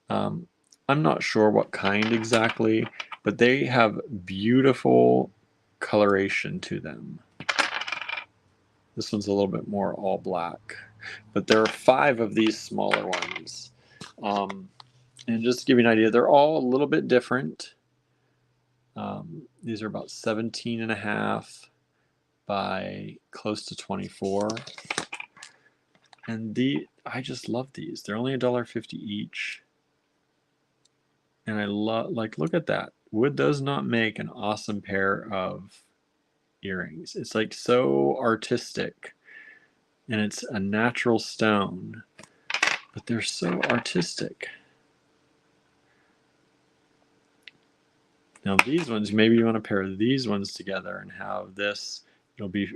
I'm not sure what kind exactly, but they have beautiful coloration to them. This one's a little bit more all black, but there are 5 of these smaller ones. And just to give you an idea, they're all a little bit different. These are about 17.5 by close to 24. And I just love these. They're only $1.50 each. And I love, like, look at that. Wood does not make an awesome pair of earrings. It's like so artistic. And it's a natural stone. But they're so artistic. Now these ones, maybe you want to pair these ones together and have this. It'll be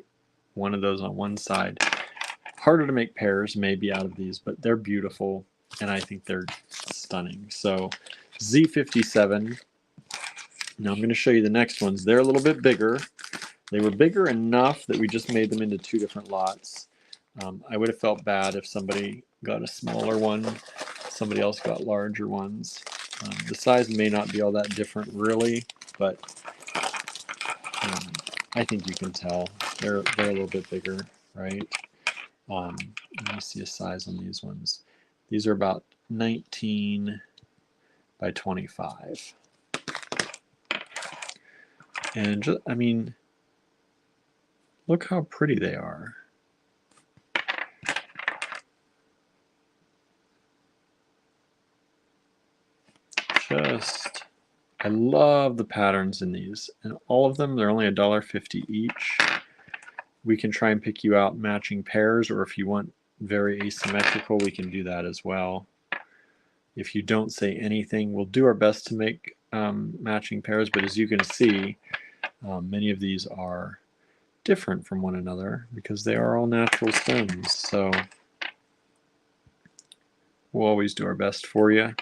one of those on one side. Harder to make pairs maybe out of these, but they're beautiful. And I think they're stunning. So Z57. Now I'm going to show you the next ones. They're a little bit bigger. They were bigger enough that we just made them into 2 different lots. I would have felt bad if somebody got a smaller one, somebody else got larger ones. The size may not be all that different really, but I think you can tell they're a little bit bigger, right? Let me see a size on these ones. These are about 19 by 25. And just, I mean, look how pretty they are. I love the patterns in these, and all of them, they're only $1.50 each. We can try and pick you out matching pairs, or if you want very asymmetrical, we can do that as well. If you don't say anything, we'll do our best to make matching pairs, but as you can see, many of these are different from one another because they are all natural stones. So we'll always do our best for you,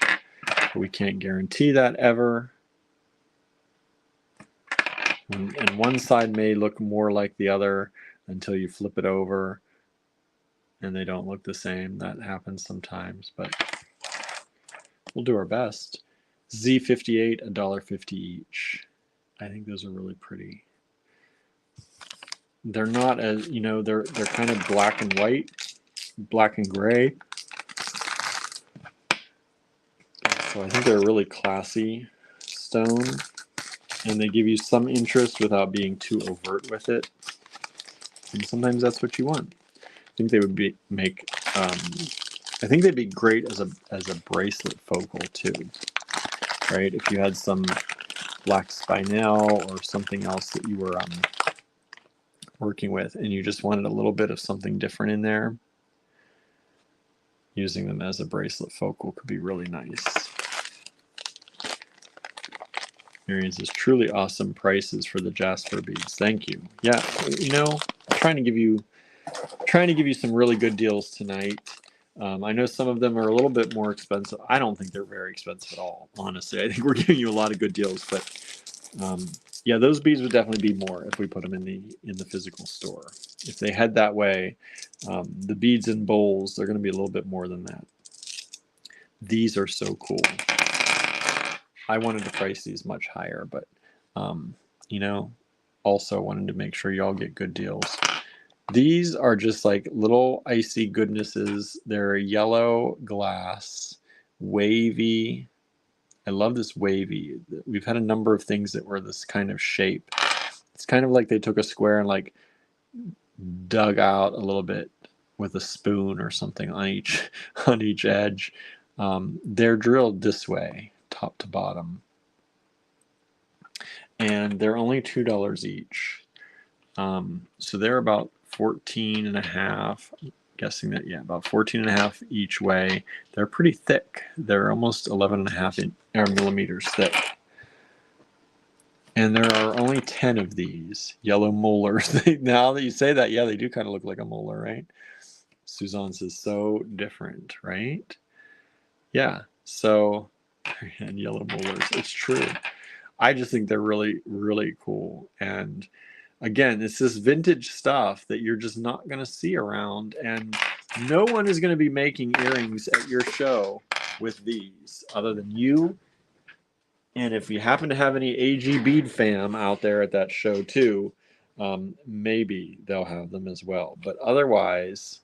but we can't guarantee that ever. And one side may look more like the other until you flip it over and they don't look the same. That happens sometimes, but we'll do our best. Z58, $1.50 each. I think those are really pretty. They're not as, you know, they're kind of black and white, black and gray. So I think they're a really classy stone, and they give you some interest without being too overt with it. And sometimes that's what you want. I think they would I think they'd be great as a bracelet focal too, right? If you had some black spinel or something else that you were working with, and you just wanted a little bit of something different in there, using them as a bracelet focal could be really nice. Marion says, truly awesome prices for the jasper beads. Thank you. Yeah, you know, trying to give you some really good deals tonight. I know some of them are a little bit more expensive. I don't think they're very expensive at all, honestly. I think we're giving you a lot of good deals, but Yeah, those beads would definitely be more if we put them in the physical store. If they head that way, the beads in bowls, they're going to be a little bit more than that. These are so cool. I wanted to price these much higher, but you know, also wanted to make sure y'all get good deals. These are just like little icy goodnesses. They're yellow glass, wavy. I love this wavy. We've had a number of things that were this kind of shape. It's kind of like they took a square and like dug out a little bit with a spoon or something on each edge. They're drilled this way, top to bottom, and they're only $2 each. So they're about 14 and a half. I'm guessing that, yeah, about 14 and a half each way. They're pretty thick. They're almost 11 and a half millimeters thick. And there are only 10 of these yellow molars. Now that you say that, yeah, they do kind of look like a molar, right? Suzanne says, so different, right? Yeah, so, and yellow molars, it's true. I just think they're really, really cool. And again, it's this vintage stuff that you're just not going to see around. And no one is going to be making earrings at your show with these other than you. And if you happen to have any AG Bead fam out there at that show too, maybe they'll have them as well. But otherwise,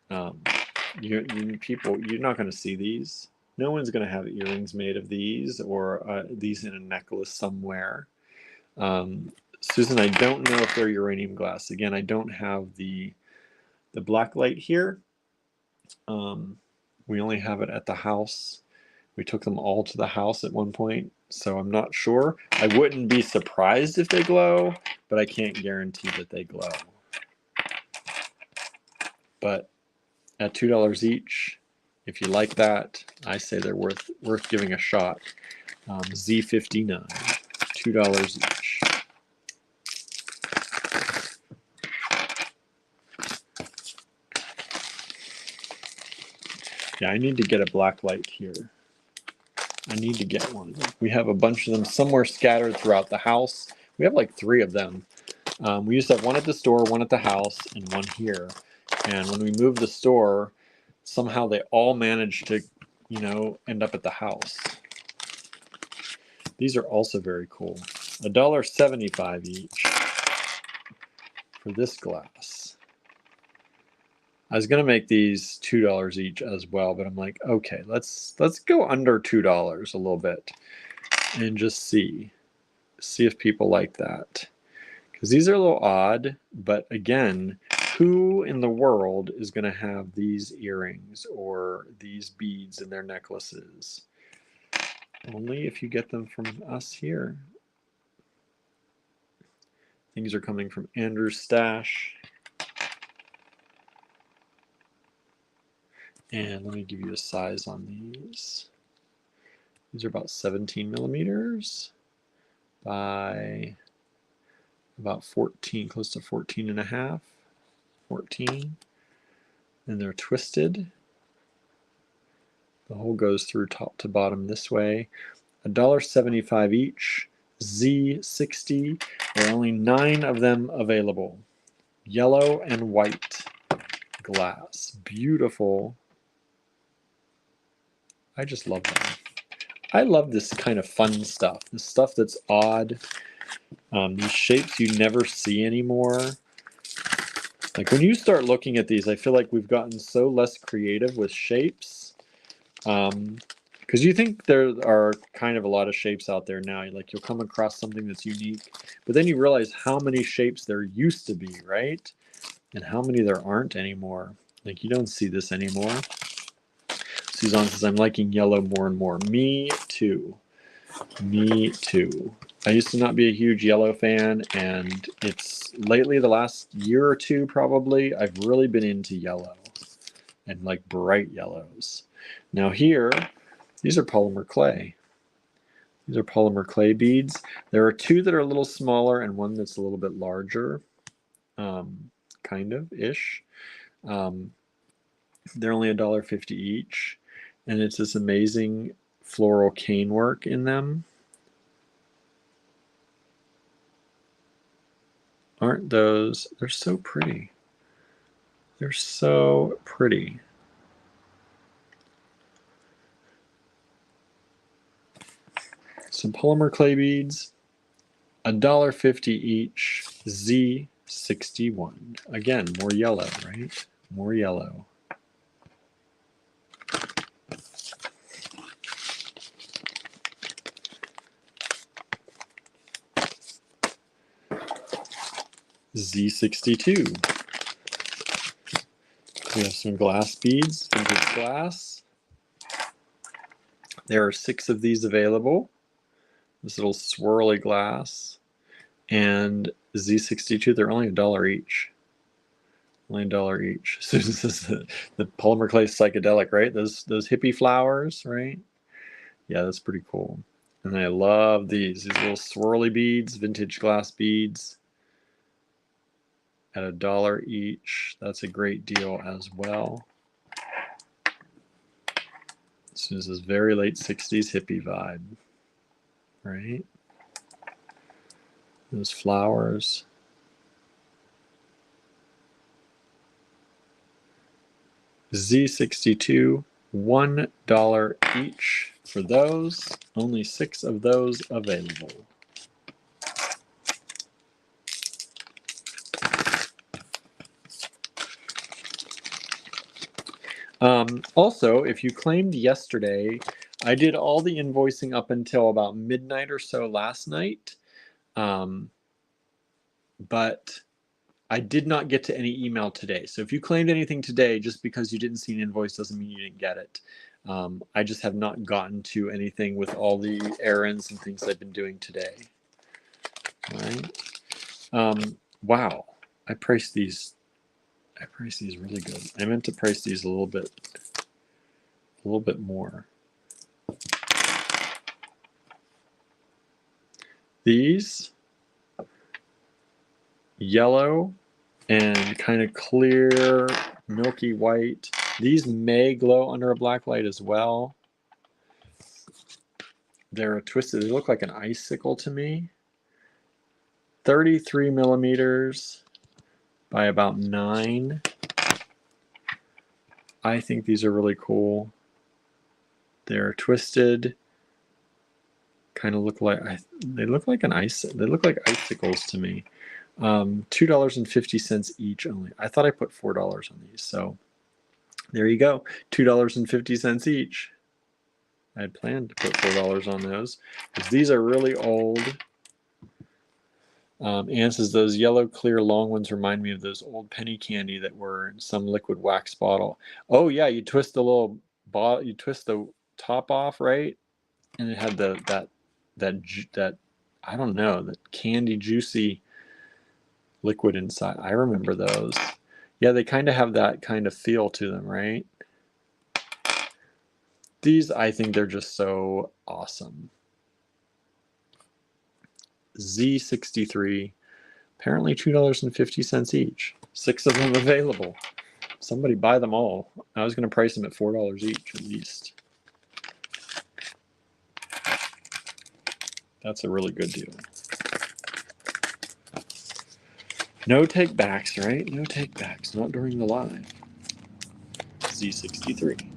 you're not going to see these. No one's going to have earrings made of these or these in a necklace somewhere. Susan, I don't know if they're uranium glass. Again, I don't have the black light here. We only have it at the house. We took them all to the house at one point, so I'm not sure. I wouldn't be surprised if they glow, but I can't guarantee that they glow. But at $2 each, if you like that, I say they're worth giving a shot. Z59, $2 each. Yeah, I need to get a black light here. I need to get one. We have a bunch of them somewhere scattered throughout the house. We have like 3 of them. We used to have one at the store, one at the house, and one here. And when we moved the store, somehow they all managed to, end up at the house. These are also very cool. $1.75 each for this glass. I was gonna make these $2 each as well, but I'm like, okay, let's go under $2 a little bit and just see if people like that. Because these are a little odd, but again, who in the world is gonna have these earrings or these beads in their necklaces? Only if you get them from us here. Things are coming from Andrew's stash. And let me give you a size on these. These are about 17 millimeters by about 14, close to 14 and a half, 14. And they're twisted. The hole goes through top to bottom this way. $1.75 each, Z60. There are only 9 of them available. Yellow and white glass. Beautiful. I just love them. I love this kind of fun stuff. This stuff that's odd. These shapes you never see anymore. Like when you start looking at these, I feel like we've gotten so less creative with shapes. Because you think there are kind of a lot of shapes out there now. Like you'll come across something that's unique, but then you realize how many shapes there used to be, right? And how many there aren't anymore. Like you don't see this anymore. Suzanne says, I'm liking yellow more and more. Me too. Me too. I used to not be a huge yellow fan, and it's lately, the last year or two probably, I've really been into yellow and like bright yellows. Now here, these are polymer clay. These are polymer clay beads. There are 2 that are a little smaller and one that's a little bit larger, kind of ish. They're only $1.50 each, and it's this amazing floral cane work in them. Aren't those, they're so pretty. They're so pretty. Some polymer clay beads, $1.50 each, Z61. Again, more yellow, right? More yellow. Z62. We have some glass beads, vintage glass. There are 6 of these available. This little swirly glass. And Z62, they're only $1 each. Only $1 each. So this is the polymer clay psychedelic, right? Those hippie flowers, right? Yeah, that's pretty cool. And I love these little swirly beads, vintage glass beads at $1 each. That's a great deal as well. This is this very late 60s hippie vibe, right? Those flowers. Z62, $1 each for those. Only 6 of those available. Also, if you claimed yesterday, I did all the invoicing up until about midnight or so last night. But I did not get to any email today. So if you claimed anything today, just because you didn't see an invoice doesn't mean you didn't get it. I just have not gotten to anything with all the errands and things I've been doing today. All right. Wow. I priced these really good. I meant to price these a little bit more. These yellow and kind of clear milky white. These may glow under a black light as well. They're twisted. They look like an icicle to me. 33 millimeters by about 9. I think these are really cool. They're twisted. Kind of look like they look like they look like icicles to me. $2.50 each only. I thought I put $4 on these, so there you go. $2.50 each. I had planned to put $4 on those because these are really old. Anne says those yellow clear long ones remind me of those old penny candy that were in some liquid wax bottle. Oh yeah, you twist the little bottle, you twist the top off, right? And it had that I don't know, that candy juicy liquid inside. I remember those. Yeah, they kind of have that kind of feel to them, right? These, I think they're just so awesome. Z63, apparently $2.50 each. 6 of them available. Somebody buy them all. I was going to price them at $4 each at least. That's a really good deal. No take backs, right? No take backs. Not during the live. Z63.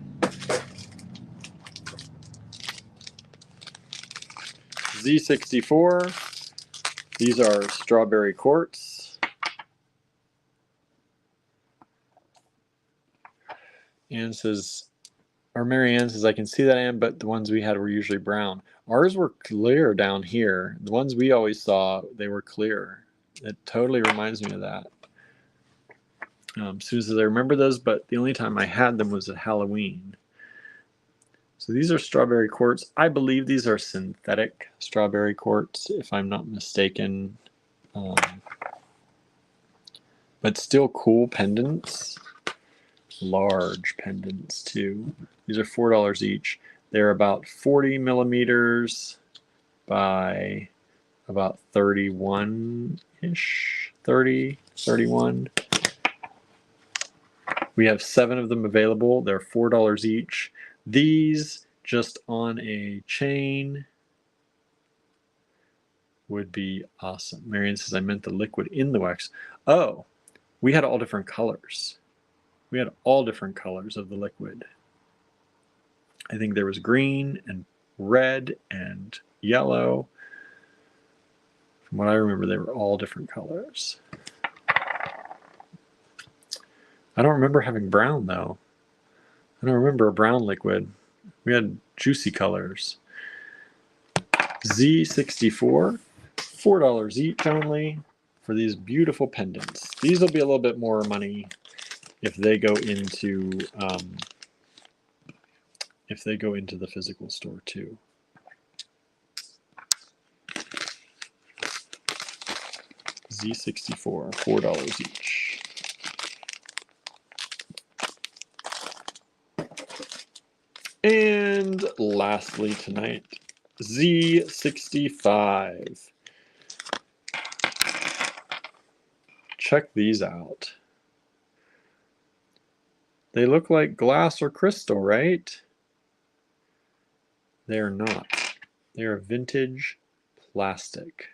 Z64. These are strawberry quartz. Anne says, or Mary Ann says, I can see that, Anne, but the ones we had were usually brown. Ours were clear down here. The ones we always saw, they were clear. It totally reminds me of that. Susan says, I remember those, but the only time I had them was at Halloween. So these are strawberry quartz. I believe these are synthetic strawberry quartz, if I'm not mistaken. But still cool pendants. Large pendants too. These are $4 each. They're about 40 millimeters by about 31-ish, 30, 31. We have 7 of them available. They're $4 each. These just on a chain would be awesome. Marion says, I meant the liquid in the wax. Oh, we had all different colors. We had all different colors of the liquid. I think there was green and red and yellow. From what I remember, they were all different colors. I don't remember having brown, though. I don't remember a brown liquid. We had juicy colors. Z64, $4 each only for these beautiful pendants. These will be a little bit more money if they go into the physical store too. Z64, $4 each. And lastly tonight, Z65. Check these out. They look like glass or crystal, right? They are not. They are vintage plastic.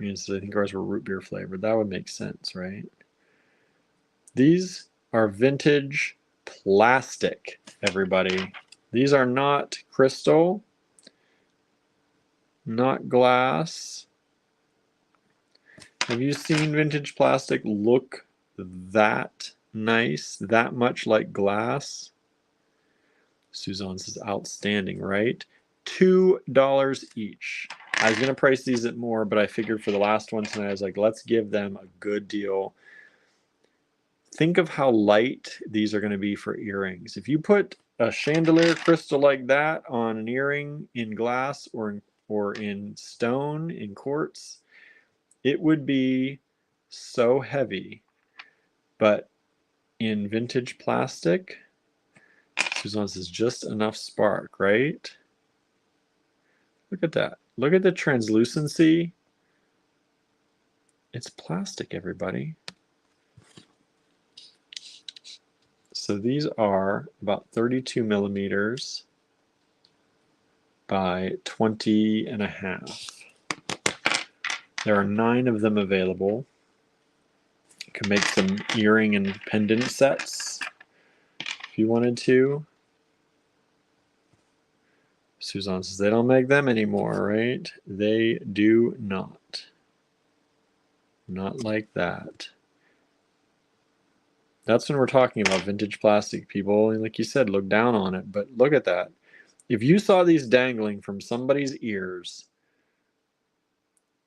I think ours were root beer flavored. That would make sense, right? These are vintage plastic, everybody. These are not crystal, not glass. Have you seen vintage plastic look that nice, that much like glass? Suzanne says, outstanding, right? $2 each. I was going to price these at more, but I figured for the last one tonight, I was like, let's give them a good deal. Think of how light these are going to be for earrings. If you put a chandelier crystal like that on an earring in glass or in stone, in quartz, it would be so heavy. But in vintage plastic, Suzanne says, just enough spark, right? Look at that. Look at the translucency. It's plastic, everybody. So these are about 32 millimeters by 20 and a half. There are 9 of them available. You can make some earring and pendant sets if you wanted to. Suzanne says they don't make them anymore, right? They do not. Not like that. That's when we're talking about vintage plastic, people. And like you said, look down on it. But look at that. If you saw these dangling from somebody's ears,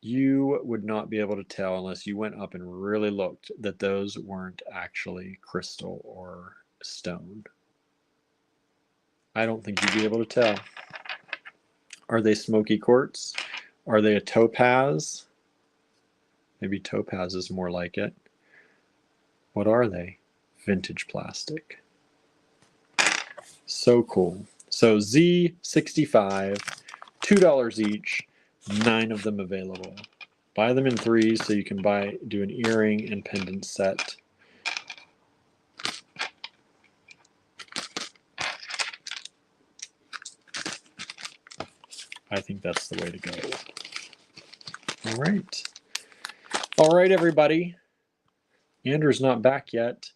you would not be able to tell unless you went up and really looked that those weren't actually crystal or stone. I don't think you'd be able to tell. Are they smoky quartz? Are they a topaz? Maybe topaz is more like it. What are they? Vintage plastic. So cool. So Z65, $2 each, 9 of them available. Buy them in 3s so you can do an earring and pendant set. I think that's the way to go. All right. All right, everybody. Andrew's not back yet.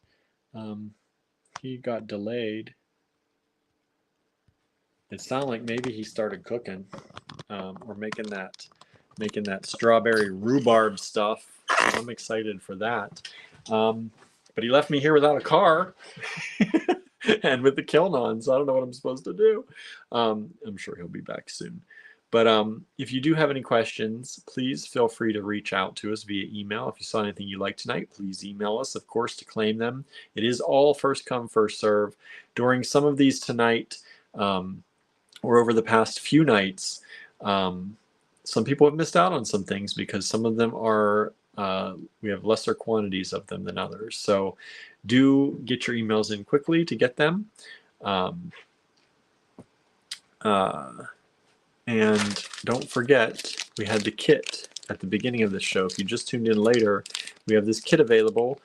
He got delayed. It sounded like maybe he started cooking or making that strawberry rhubarb stuff. I'm excited for that. But he left me here without a car and with the kiln on, so I don't know what I'm supposed to do. I'm sure he'll be back soon. But if you do have any questions, please feel free to reach out to us via email. If you saw anything you liked tonight, please email us, of course, to claim them. It is all first come, first serve. During some of these tonight, or over the past few nights, some people have missed out on some things because some of them are, we have lesser quantities of them than others. So do get your emails in quickly to get them. And don't forget, we had the kit at the beginning of the show. If you just tuned in later, we have this kit available.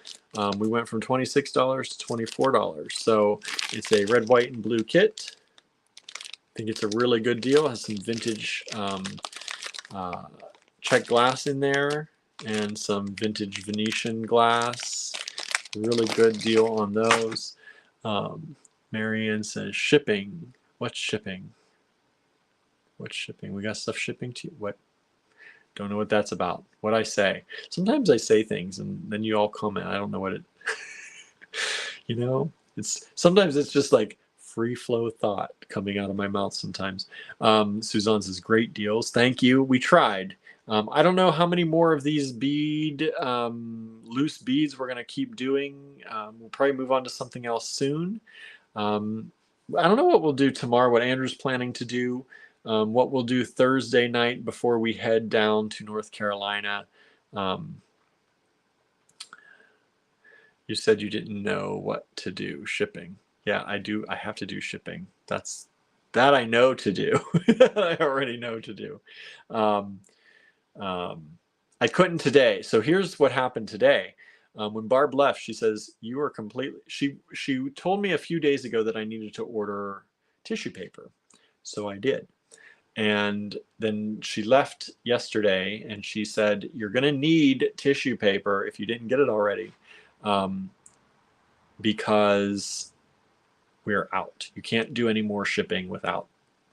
We went from $26 to $24. So it's a red, white, and blue kit. I think it's a really good deal. It has some vintage check glass in there and some vintage Venetian glass. Really good deal on those. Marianne says shipping. What's shipping? What's shipping? We got stuff shipping to you. What? Don't know what that's about. What I say. Sometimes I say things and then you all comment. I don't know what it. You know, sometimes it's just like free flow thought coming out of my mouth sometimes. Suzanne says great deals. Thank you. We tried. I don't know how many more of these loose beads we're going to keep doing. We'll probably move on to something else soon. I don't know what we'll do tomorrow, what Andrew's planning to do, what we'll do Thursday night before we head down to North Carolina. You said you didn't know what to do, shipping. Yeah, I do. I have to do shipping. That I know to do. I already know to do. I couldn't today. So here's what happened today. When Barb left, she says, you are completely, she told me a few days ago that I needed to order tissue paper. So I did. And then she left yesterday and she said, you're going to need tissue paper if you didn't get it already, because we're out. You can't do any more shipping without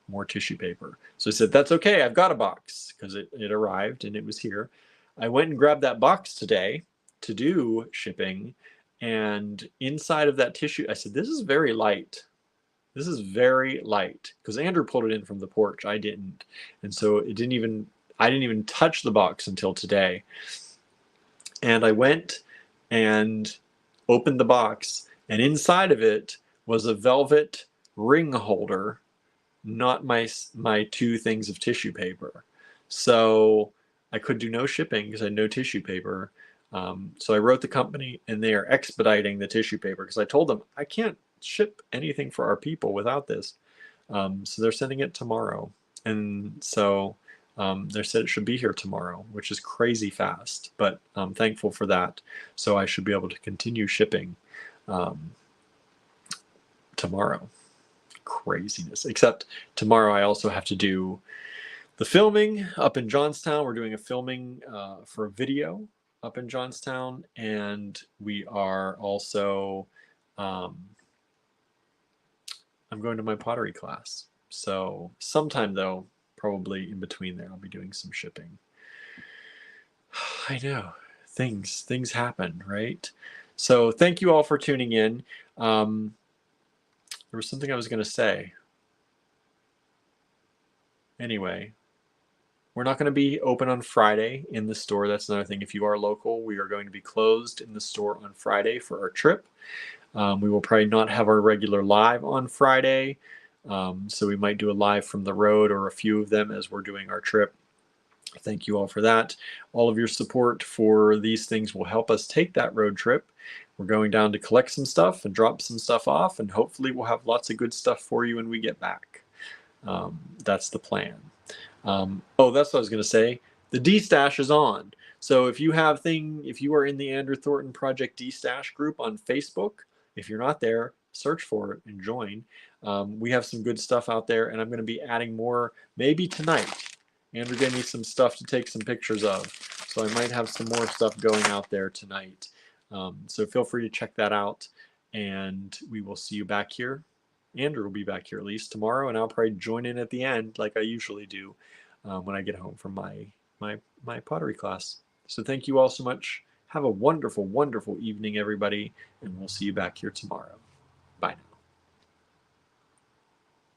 more tissue paper. So I said, that's okay. I've got a box, because it arrived and it was here. I went and grabbed that box today to do shipping. And inside of that tissue, I said, this is very light. This is very light, because Andrew pulled it in from the porch. I didn't. And so I didn't even touch the box until today. And I went and opened the box, and inside of it was a velvet ring holder, not my two things of tissue paper. So I could do no shipping because I had no tissue paper. So I wrote the company, and they are expediting the tissue paper, because I told them I can't ship anything for our people without this. So they're sending it tomorrow. And so they said it should be here tomorrow, which is crazy fast, but I'm thankful for that. So I should be able to continue shipping tomorrow. Craziness. Except tomorrow I also have to do the filming up in Johnstown. We're doing a filming for a video up in Johnstown, and we are also I'm going to my pottery class. So sometime though, probably in between there, I'll be doing some shipping. I know, things happen, right? So thank you all for tuning in. There was something I was going to say. Anyway, we're not going to be open on Friday in the store. That's another thing. If you are local, we are going to be closed in the store on Friday for our trip. We will probably not have our regular live on Friday. So we might do a live from the road, or a few of them, as we're doing our trip. Thank you all for that. All of your support for these things will help us take that road trip. We're going down to collect some stuff and drop some stuff off, and hopefully we'll have lots of good stuff for you when we get back. That's the plan. Oh, that's what I was going to say. The D-Stash is on. So if you are in the Andrew Thornton Project D-Stash group on Facebook, if you're not there, search for it and join. We have some good stuff out there, and I'm going to be adding more maybe tonight. Andrew gave me some stuff to take some pictures of, so I might have some more stuff going out there tonight. So feel free to check that out, and we will see you back here. Andrew will be back here at least tomorrow, and I'll probably join in at the end like I usually do when I get home from my pottery class. So thank you all so much. Have a wonderful, wonderful evening, everybody, and we'll see you back here tomorrow. Bye now.